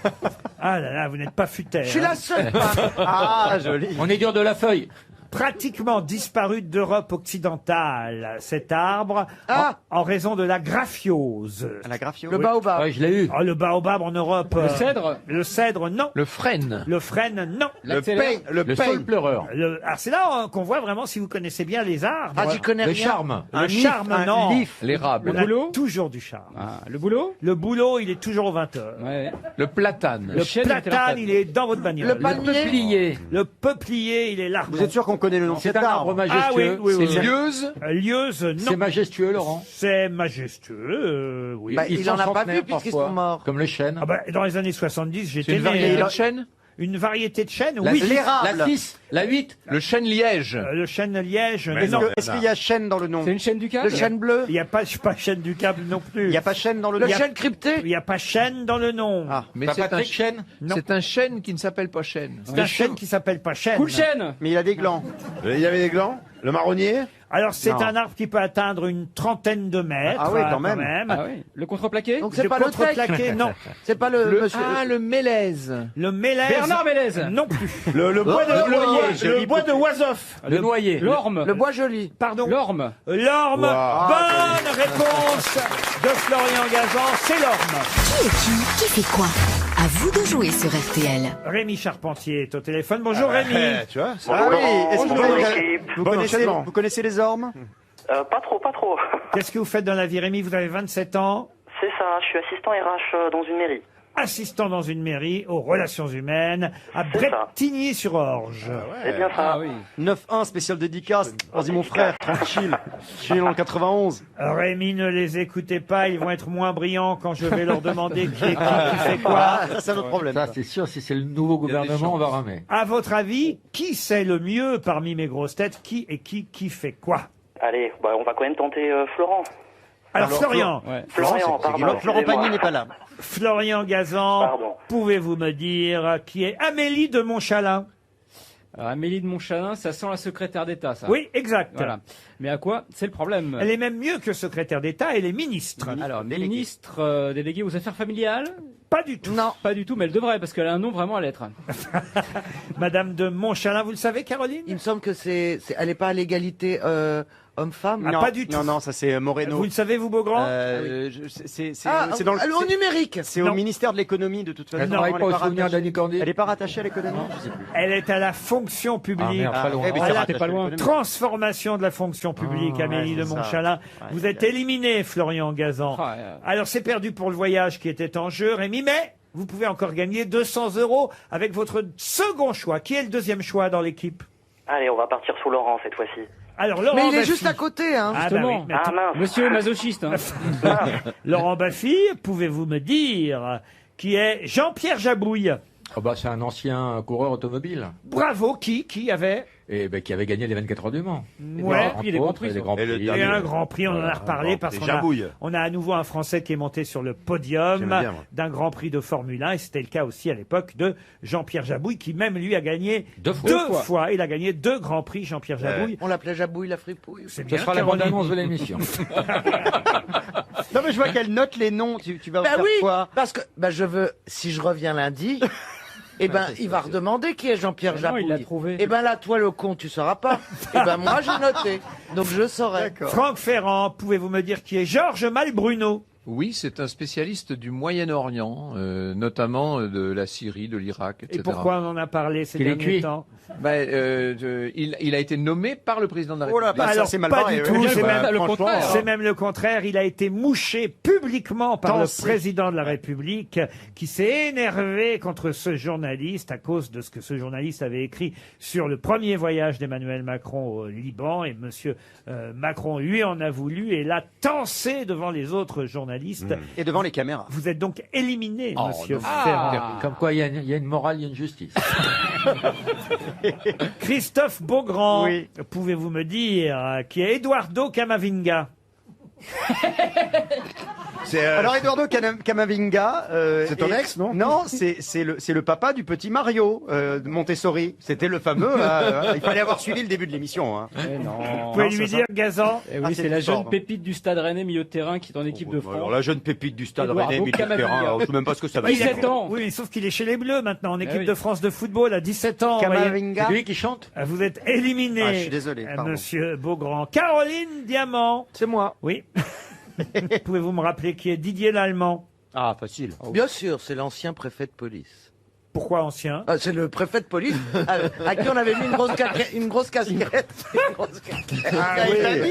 Ah là là, vous n'êtes pas futé. Je suis hein. la seule femme. Ah, joli. On est dur de la feuille. Pratiquement disparu d'Europe occidentale, cet arbre, Ah. en raison de la graphiose. La graphio. Le baobab. Ouais, je l'ai eu. Oh, le baobab en Europe. Le cèdre. Le cèdre, non. Le frêne. Le frêne, non. Le pain, le Le pain. saule pleureur. Alors c'est là hein, qu'on voit vraiment si vous connaissez bien les arbres. Ah, j'y connais Le rien. charme. Le charme, non. L'érable. On a toujours du charme. Ah, le boulot? Le boulot, il est toujours aux 20h. Ouais. Le platane. Le chêne, il était platane, là. il est dans votre bagnole. Le palmier. Peuplier. Le peuplier, il est là. Vous êtes sûr qu'on connaît le nom de C'est cet un arbre arbre? majestueux. Ah oui, oui, C'est oui. lieuse. Lieuse, non. C'est majestueux, Laurent. C'est majestueux, oui. Bah, Ils il sont en a pas centenaires vu puisqu'ils parfois, sont morts. Comme le chêne. Ah bah, dans les années 70, C'est j'étais une né. variété hein. de chêne. Une variété de chêne, La- oui. l'érable. La 6, la 8. Le chêne liège. Le chêne liège, Mais non. non. Est-ce qu'il y a chêne dans le nom? C'est une chaîne du Le câble? chêne bleu. Il n'y a pas chêne du câble non plus. Il n'y a pas chêne dans le Le nom? chêne crypté. Il n'y a pas chêne dans le nom. Ah. Mais Pas c'est un, Patrick Chêne. Non. c'est un chêne qui ne s'appelle pas chêne. C'est un chêne qui s'appelle pas chêne. Cool chêne. Mais il a des glands. Il y avait des glands. Le marronnier. Alors c'est Non. un arbre qui peut atteindre une trentaine de mètres. Ah oui, quand même. Ah oui. Le contreplaqué? Donc c'est Le pas le contreplaqué, tech. non. C'est pas le monsieur. Ah, le mélèze. Le mélèze. Bernard Mélèze. Non plus. Le bois de, le bois de Oisoff. Le noyer. L'orme. Le bois joli. Pardon. L'orme. L'orme. Wow. Bonne réponse de Florian Gazan. C'est l'orme. Qui est qui fait quoi? À vous de jouer sur RTL. Rémi Charpentier est au téléphone. Bonjour Rémi. Tu vois, Ah oui, est-ce que Bonjour, vous connaissez les ormes? Pas trop, pas trop. Qu'est-ce que vous faites dans la vie, Rémi? Vous avez 27 ans. C'est ça, je suis assistant RH dans une mairie. Assistant dans une mairie aux relations humaines à Bretigny-sur-Orge. C'est bien ça. 9-1, spécial dédicace. Vas-y mon frère, tranquille. Je suis dans le 91. Rémi, ne les écoutez pas, ils vont être moins brillants quand je vais leur demander qui est qui fait quoi. Ça, c'est notre problème. Ça, c'est sûr, si c'est le nouveau gouvernement, on va ramer. À votre avis, qui sait le mieux parmi mes grosses têtes qui est qui fait quoi? Allez, on va quand même tenter Florent. Alors Florian. Florian, pardon. Florent Pagny n'est pas là. Florian Gazan, Pardon. pouvez-vous me dire qui est Amélie de Montchalin? Alors, Amélie de Montchalin, ça sent la secrétaire d'État, ça. Oui, exact. Voilà. Mais à quoi? C'est le problème. Elle est même mieux que secrétaire d'État, elle est ministre. Alors, ministre délégué aux affaires familiales? Pas du tout. Non. Pas du tout, mais elle devrait, parce qu'elle a un nom vraiment à lettres. Madame de Montchalin, vous le savez, Caroline? Il me semble que elle n'est pas à l'égalité homme-femme. Ah, Non, pas du tout. Non, ça c'est Moreno. Vous le savez, vous, Beaugrand? C'est dans le au numérique. C'est au ministère de l'économie de toute façon. Elle travaille pas au souvenir d'Annie Cordy. Elle n'est pas rattachée à l'économie. Je sais plus. Elle est à la fonction publique. Ah, merde, pas loin. mais À c'est la rattaché à l'économie. transformation de la fonction publique, Amélie ouais, de c'est ça. Montchalin. Vous êtes éliminé, Florian Gazan. Alors, c'est perdu pour le voyage qui était en jeu, Rémi, mais vous pouvez encore gagner 200 € avec votre second choix. Qui est le deuxième choix dans l'équipe? Allez, on va partir sous Laurent cette fois-ci. Alors, Laurent Mais il est Baffy. juste à côté, hein. Ah, bah oui, Justement. mais Ah mince. Monsieur masochiste. Hein. Laurent Baffy, pouvez-vous me dire qui est Jean-Pierre Jabouille? Oh bah, c'est un ancien coureur automobile. Bravo, qui avait Et qui avait gagné les 24 heures du Mans. Ouais. Puis les Grands Prix, ça. Et un Grand Prix, on en a reparlé parce qu'on a à nouveau un Français qui est monté sur le podium J'aimais bien, moi. d'un Grand Prix de Formule 1 et c'était le cas aussi à l'époque de Jean-Pierre Jabouille qui même lui a gagné Deux fois. Il a gagné 2 Grands Prix, Jean-Pierre Jabouille. On l'appelait Jabouille la fripouille. C'est Ce bien, sera la Caroline. bande-annonce de l'émission. Non mais je vois qu'elle note les noms. Tu vas faire oui, quoi? parce que je veux, si je reviens lundi, il va redemander qui est Jean-Pierre Non, Jabouille. il l'a trouvé. Là, toi le con, tu sauras pas. Moi j'ai noté, donc je saurai. Franck Ferrand, pouvez-vous me dire qui est Georges Malbruno? Oui, c'est un spécialiste du Moyen-Orient, notamment de la Syrie, de l'Irak, etc. Et pourquoi on en a parlé ces Qu'il est derniers cuit. temps? Il a été nommé par le président de la Oh là, République. bah, ça, Alors, c'est mal pas barré, du ouais. tout, c'est Bah, même le franchement, contraire. C'est même le contraire. Il a été mouché publiquement par Tancé. le président de la République qui s'est énervé contre ce journaliste à cause de ce que ce journaliste avait écrit sur le premier voyage d'Emmanuel Macron au Liban. Et monsieur Macron lui en a voulu et l'a tancé devant les autres journalistes. Et devant les caméras. Vous êtes donc éliminé, Oh, monsieur non. Ferrand. Comme quoi, il y a une morale, il y a une justice. Christophe Beaugrand, Oui. pouvez-vous me dire qui est Eduardo Camavinga? Alors Eduardo Camavinga, C'est ton est- ex, non? Non, c'est le papa du petit Mario de Montessori. C'était le fameux. Il fallait avoir suivi le début de l'émission. Hein. Eh non. Vous pouvez lui dire, Gazan? Eh oui, Ah, c'est c'est la fort, jeune non. pépite du Stade Rennais, milieu de terrain, qui est en équipe de France. Alors la jeune pépite du Stade Eduardo Rennais, milieu de Camavinga. terrain. Alors, je sais même pas ce que ça va Il a- dire. 17 ans. Oui, sauf qu'il est chez les Bleus maintenant, en équipe oui. de France de football à 17 ans. vous voyez. Camavinga. C'est lui qui chante? Vous êtes éliminé. Ah, je suis désolé, pardon. Monsieur Beaugrand. Caroline Diamant. C'est moi. Oui. Pouvez-vous me rappeler qui est Didier Lallemand? Ah, facile. Bien sûr, c'est l'ancien préfet de police. Pourquoi ancien? C'est le préfet de police à qui on avait mis une grosse casquette. Une grosse casquette.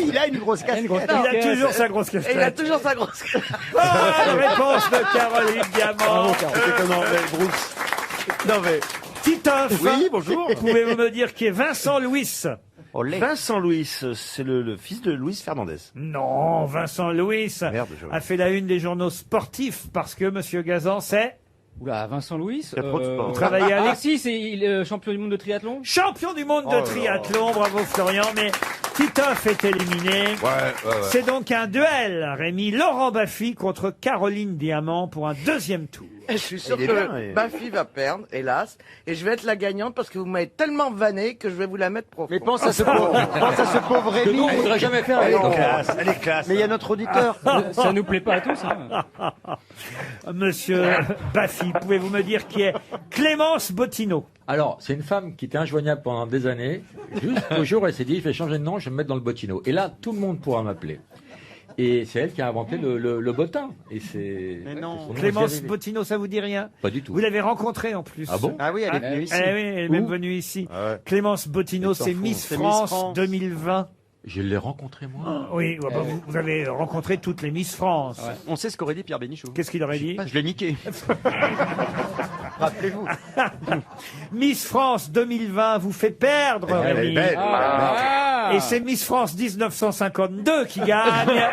Il a une grosse casquette. Il a toujours sa grosse Et il a casquette. toujours sa grosse casquette. Bonne réponse de Caroline Diamant. Non mais. Titoff. Oui, bonjour. Pouvez-vous me dire qui est Vincent Louis? Vincent Louis, c'est le fils de Luis Fernandez. Non, Vincent Louis Merde, a fait la une des journaux sportifs parce que monsieur Gazan, c'est Oula, Vincent Louis. Il y a trop de sport. Vous travaillez à Ah si, il est champion du monde de triathlon. champion du monde de Oh là triathlon. Bravo Florian, mais Titoff est éliminé. Ouais. C'est donc un duel, Rémi. Laurent Baffy contre Caroline Diamant pour un deuxième tour. Je suis sûr Il est que bien, et- ma fille va perdre, hélas, et je vais être la gagnante parce que vous m'avez tellement vanné que je vais vous la mettre profond. Mais pense à ce pauvre Que Rémi. nous, on voudrait jamais faire Elle avec. est classe, elle est classe. Mais il y a notre auditeur. Ça nous plaît pas à tous. Hein. Monsieur Baffy, pouvez-vous me dire qui est Clémence Bottineau? Alors, c'est une femme qui était injoignable pendant des années. Juste au jour où elle s'est dit, je vais changer de nom, je vais me mettre dans le Bottineau. Et là, tout le monde pourra m'appeler. Et c'est elle qui a inventé le bottin. Et c'est. Mais non. Clémence Bottineau, ça vous dit rien? Pas du tout. Vous l'avez rencontrée en plus. Ah bon? Ah oui, elle est venue ici. Eh oui, elle est même venue ici. Clémence Bottineau, c'est Miss France 2020. Je l'ai rencontrée, moi. Oui, bah, vous avez rencontré toutes les Miss France. Ouais. On sait ce qu'aurait dit Pierre Bénichou. Qu'est-ce qu'il aurait dit? Je l'ai niqué. Rappelez-vous. Miss France 2020 vous fait perdre, Elle est Rémi. belle. Et c'est Miss France 1952 qui gagne.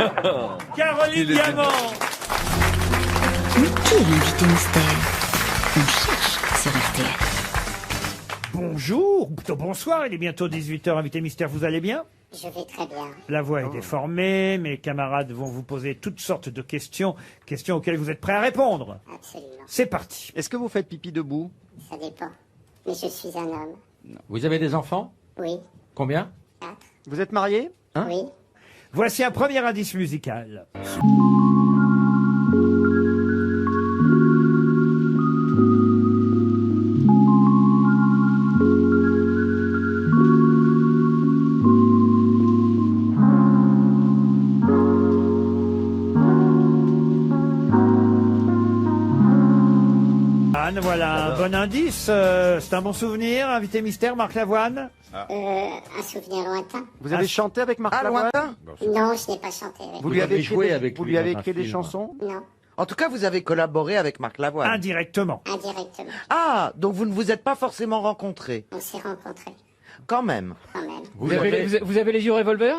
Caroline Diamant. Mais qui est l'invité mystère? On cherche sur RTL. Bonjour, ou plutôt bonsoir, il est bientôt 18h, invité mystère, vous allez bien? Je vais très bien. La voix est déformée, mes camarades vont vous poser toutes sortes de questions, questions auxquelles vous êtes prêts à répondre. Absolument. C'est parti. Est-ce que vous faites pipi debout? Ça dépend. Mais je suis un homme. Vous avez des enfants? Oui. Combien? Vous êtes marié? Oui. Voici un premier indice musical. Voilà un bon indice, c'est un bon souvenir, invité mystère, Marc Lavoine. Un souvenir lointain. Vous avez chanté avec Marc Lavoine? Non, je n'ai pas chanté avec Vous lui avez joué avec vous lui lui avez dans un écrit des film. chansons? Non, En tout cas, vous avez collaboré avec Marc Lavoine. Indirectement. indirectement. Ah, donc vous ne vous êtes pas forcément rencontrés. On s'est rencontrés, Quand même. quand même. Vous avez les yeux revolver?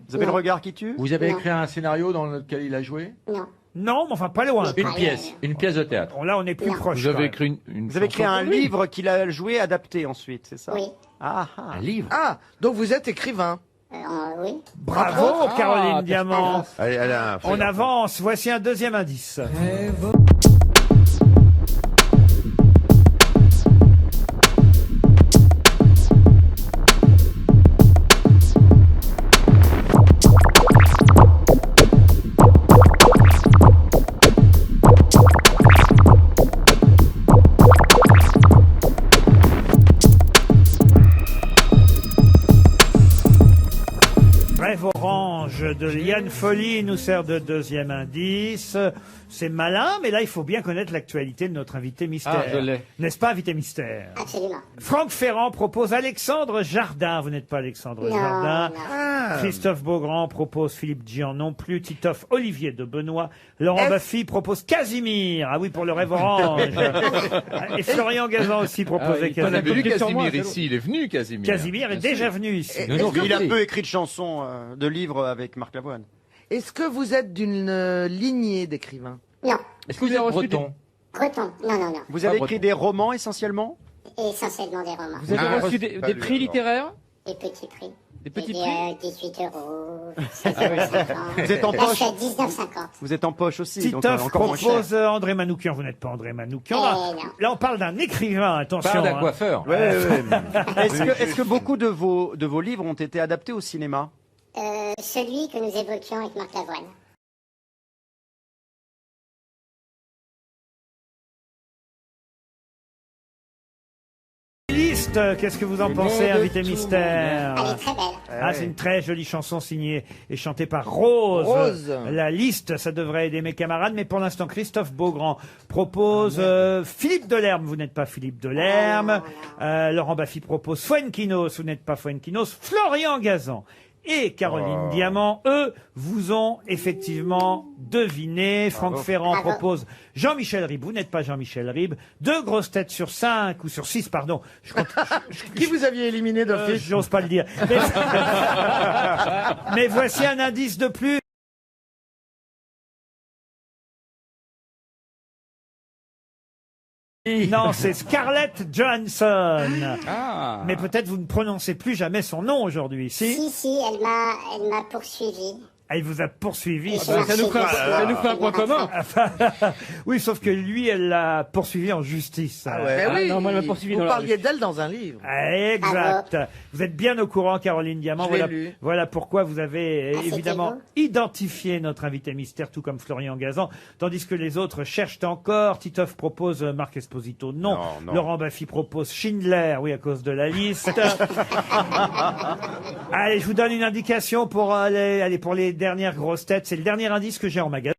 Vous avez le regard qui tue? Vous avez Non. écrit un scénario dans lequel il a joué? Non. Non, mais enfin pas loin. Une pièce de théâtre. Bon, là, on est plus Non. proche. Vous quand avez même. écrit une Vous avez écrit chanson un pour lui. livre qu'il a joué, adapté ensuite, c'est ça? Oui. Ah, Un livre? Ah, donc vous êtes écrivain. Oui. Bravo, Caroline Diamant. Elle a un On avance, voici un deuxième indice. Rêve orange de Liane Folly nous sert de deuxième indice. C'est malin, mais là, il faut bien connaître l'actualité de notre invité mystère. Ah, je l'ai. N'est-ce pas, invité mystère? Absolument. Franck Ferrand propose Alexandre Jardin. Vous n'êtes pas Alexandre Non, Jardin. non. Christophe Beaugrand propose Philippe Gian non plus. Titoff Olivier de Benoît. Laurent Est-ce- Baffy propose Casimir. Ah oui, pour le rêve orange. Et Florian Gazan aussi proposait On a Casimir. vu sur moi, Casimir c'est ici, il est venu Casimir. Casimir est déjà venu ici. Mais il a peu écrit de chansons, de livres avec Marc Lavoine. Est-ce que vous êtes d'une lignée d'écrivains? Non. Est-ce que vous êtes breton? Breton. Non, non, non. Vous avez écrit des romans essentiellement? Essentiellement des romans. Vous avez reçu des prix littéraires? Des petits prix. Des petits Des, prix? 18 €, 16,50 €. Vous êtes en Là, poche? je suis à 19,50. Vous êtes en poche aussi, donc Titoff encore moins cher. propose André Manoukian. Vous n'êtes pas André Manoukian. Là, non. là, on parle d'un écrivain, attention. Pas d'un hein. coiffeur. Est-ce que beaucoup de vos livres ont été adaptés au cinéma? Celui que nous évoquions avec Marc Lavoine. Liste, qu'est-ce que vous en pensez, invité mystère? Elle est très belle. Ah, c'est une très jolie chanson signée et chantée par Rose. Rose. La liste, ça devrait aider mes camarades, mais pour l'instant, Christophe Beaugrand propose Philippe Delerme. Vous n'êtes pas Philippe Delerme. Laurent Baffy propose Fuenquinos. Vous n'êtes pas Fuenquinos. Florian Gazan et Caroline Diamant, eux, vous ont effectivement deviné. Franck Ferrand propose Jean-Michel Ribes. Vous n'êtes pas Jean-Michel Ribes. 2 grosses têtes sur 5, ou sur 6, pardon. Je compte- Qui vous aviez éliminé d'office? J'ose pas le dire. Mais voici un indice de plus. Non, c'est Scarlett Johansson. Ah. Mais peut-être vous ne prononcez plus jamais son nom aujourd'hui, si? Si, elle m'a poursuivi. Elle vous a poursuivi. Ah bah, Ça nous fait un point commun. Oui, sauf que lui, elle l'a poursuivi en justice. Ben Ah, oui, non, moi, elle m'a poursuivi vous dans la parliez d'elle dans un livre. Exact. Vous êtes bien au courant, Caroline Diamant. Je l'ai Voilà, lu. voilà pourquoi vous avez c'était évidemment vous identifié notre invité mystère, tout comme Florian Gazan, tandis que les autres cherchent encore. Titoff propose Marc Esposito, non. Non. Laurent Baffy propose Schindler, oui, à cause de la liste. Allez, je vous donne une indication pour pour les dernières grosses têtes. C'est le dernier indice que j'ai en magasin.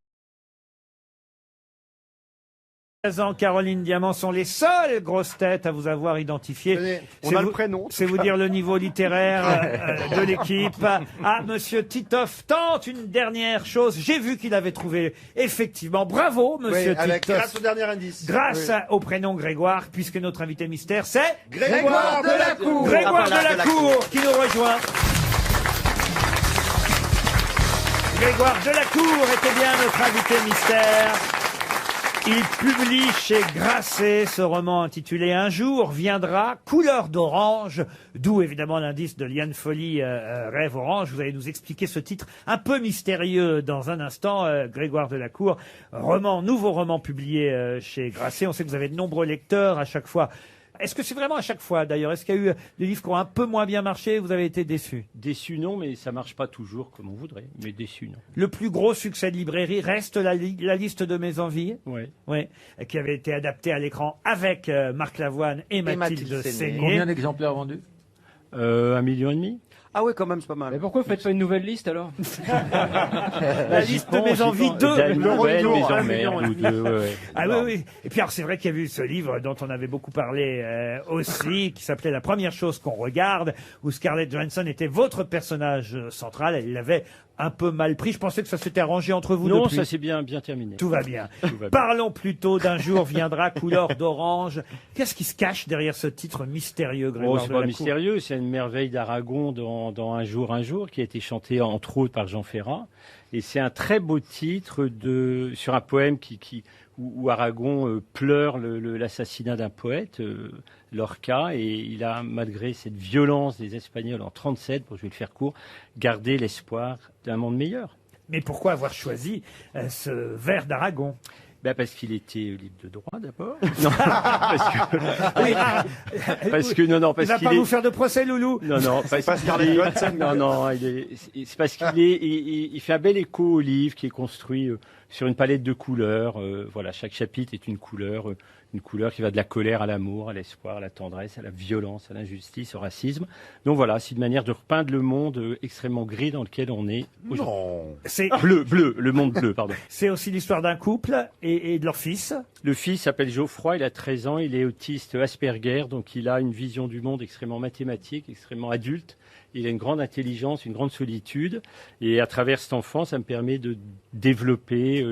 Caroline Diamant sont les seules grosses têtes à vous avoir identifié. On a le prénom. C'est vous dire le niveau littéraire de l'équipe. Ah, monsieur Titoff tente une dernière chose. J'ai vu qu'il avait trouvé, effectivement. Bravo, monsieur Titoff. Grâce au dernier indice. Grâce au prénom Grégoire, puisque notre invité mystère, c'est Grégoire Delacour. Grégoire Delacour qui nous rejoint. Grégoire Delacour était bien notre invité mystère. Il publie chez Grasset ce roman intitulé Un jour viendra, couleur d'orange, d'où évidemment l'indice de Liane Folly, Rêve orange. Vous allez nous expliquer ce titre un peu mystérieux dans un instant, Grégoire Delacour. Nouveau roman publié chez Grasset. On sait que vous avez de nombreux lecteurs à chaque fois. Est-ce que c'est vraiment à chaque fois, d'ailleurs? Est-ce qu'il y a eu des livres qui ont un peu moins bien marché et vous avez été déçu? Déçu, non, mais ça marche pas toujours comme on voudrait. Mais déçu, non. Le plus gros succès de librairie reste la liste de mes envies. Oui. Oui. Qui avait été adaptée à l'écran avec Marc Lavoine et Mathilde Seigné. Combien d'exemplaires vendus? 1,5 million. Ah ouais, quand même, c'est pas mal. Mais pourquoi vous faites pas une nouvelle liste alors? La liste de mes envies 2. Ah oui, oui. Et puis alors c'est vrai qu'il y a eu ce livre dont on avait beaucoup parlé aussi, qui s'appelait La première chose qu'on regarde, où Scarlett Johansson était votre personnage central. Elle l'avait un peu mal pris. Je pensais que ça s'était arrangé entre vous. Non, depuis. ça s'est bien terminé. Tout va bien. Tout va bien. Parlons plutôt d'un jour viendra couleur d'orange. Qu'est-ce qui se cache derrière ce titre mystérieux, Grégoire C'est pas Delacour? mystérieux, c'est une merveille d'Aragon dans Un jour, qui a été chanté entre autres par Jean Ferrat. Et c'est un très beau titre sur un poème où Aragon pleure l'assassinat d'un poète, Lorca, et il a, malgré cette violence des Espagnols en 37, pour je vais le faire court, gardé l'espoir d'un monde meilleur. Mais pourquoi avoir choisi ce vers d'Aragon? Parce qu'il était libre de droit d'abord. Non, parce que non, parce il va qu'il pas vous faire de procès, Loulou. Non, c'est parce qu'il fait un bel écho au livre qui est construit sur une palette de couleurs. Voilà, chaque chapitre est une couleur qui va de la colère à l'amour, à l'espoir, à la tendresse, à la violence, à l'injustice, au racisme. Donc voilà, c'est une manière de repeindre le monde extrêmement gris dans lequel on est aujourd'hui. C'est bleu, le monde bleu, pardon. C'est aussi l'histoire d'un couple et de leur fils. Le fils s'appelle Geoffroy, il a 13 ans, il est autiste Asperger, donc il a une vision du monde extrêmement mathématique, extrêmement adulte. Il a une grande intelligence, une grande solitude. Et à travers cet enfant, ça me permet de développer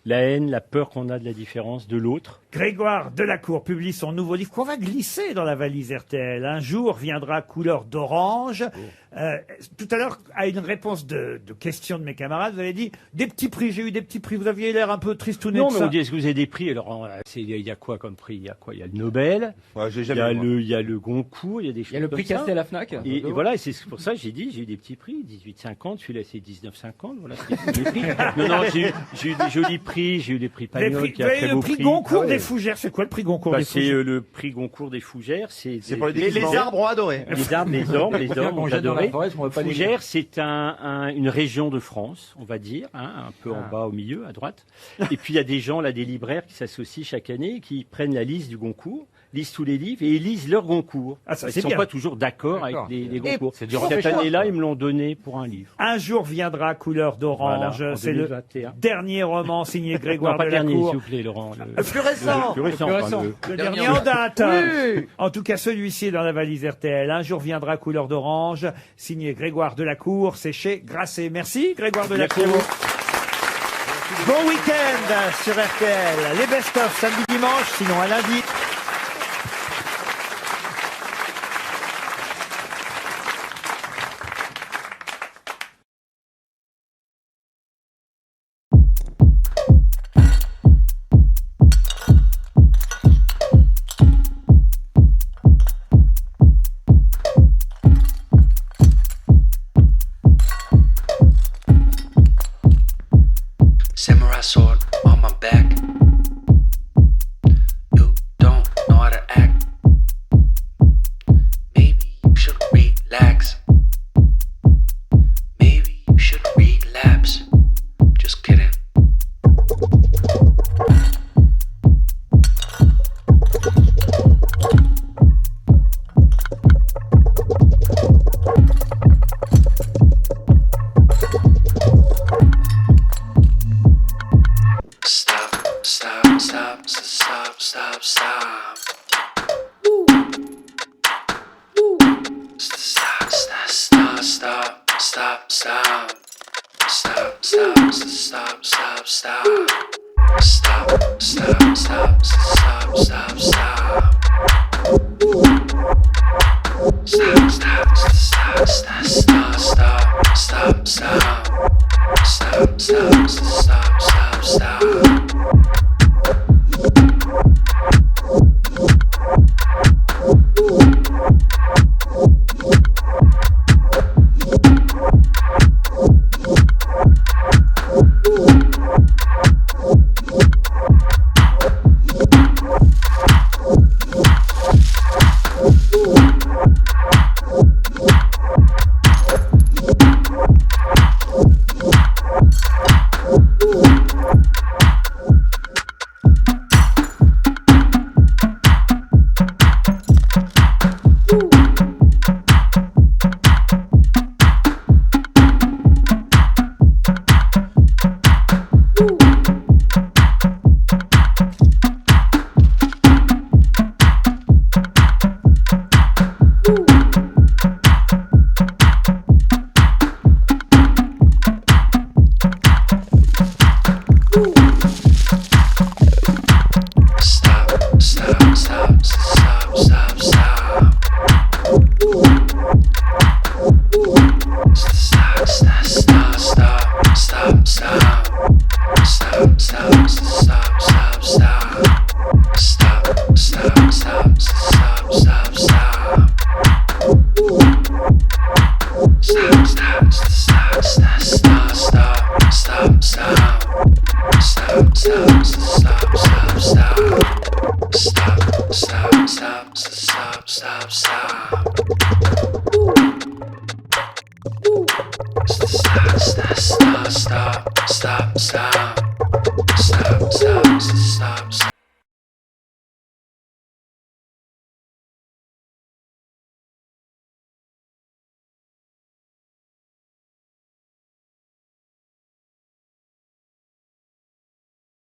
la haine, la peur qu'on a de la différence de l'autre. Grégoire Delacour publie son nouveau livre qu'on va glisser dans la valise RTL. Un jour viendra couleur d'orange. Tout à l'heure, à une réponse de question de mes camarades, vous avez dit des petits prix. J'ai eu des petits prix. Vous aviez l'air un peu tristouné. Non, de mais ça. on dit est-ce que vous avez des prix? Alors, il y a quoi comme prix? Il y a quoi? Il y a le Nobel. Ouais, il y a le Goncourt. Il y a des choses. Il y a le prix comme ça. cassé à la Fnac. Et voilà, c'est pour ça que j'ai dit j'ai eu des petits prix. 18,50. Celui-là, c'est 19,50. Voilà, c'est des prix. Non, j'ai eu des jolis prix. J'ai eu des prix Pagnol qui a très le beau prix prix. Goncourt des Fougères. C'est quoi le prix Goncourt des C'est Fougères? le prix Goncourt des Fougères. C'est pour les arbres ont adoré. Les arbres, les ormes ont adoré. Fougères, Fougères, c'est une région de France, on va dire, un peu en bas au milieu, à droite. Et puis il y a des gens, là, des libraires qui s'associent chaque année, qui prennent la liste du Goncourt, lisent tous les livres et lisent leur Goncourt. Ah, ça, ils c'est ne sont bien. pas toujours d'accord avec les Goncours. c'est dur. Cette année-là, ils me l'ont donné pour un livre. Un jour viendra couleur d'orange. Voilà, en C'est le 2021. dernier roman signé Grégoire Non, pas dernier, s'il Delacour. vous plaît, Laurent. Plus récent. Le plus récent. Le dernier en date. Oui. En tout cas, celui-ci est dans la valise RTL. Un jour viendra couleur d'orange, signé Grégoire Delacour. C'est chez Grasset. Merci, Grégoire Delacour. Bon week-end sur RTL. Les best-of samedi, dimanche, sinon à lundi. Samurai sword on my back. You don't stop, stop, stop, stop. Stop, stop, stop, stop, stop, stop. Stop, stop, stop, stop, stop. Stop, stop, stop, stop, stop, stop. Stop, stop, stop, stop, stop, stop, stop, stop. Stop, stop, stop, stop, stop. Stop, stop, stop, stop, stop, stop, stop, stop.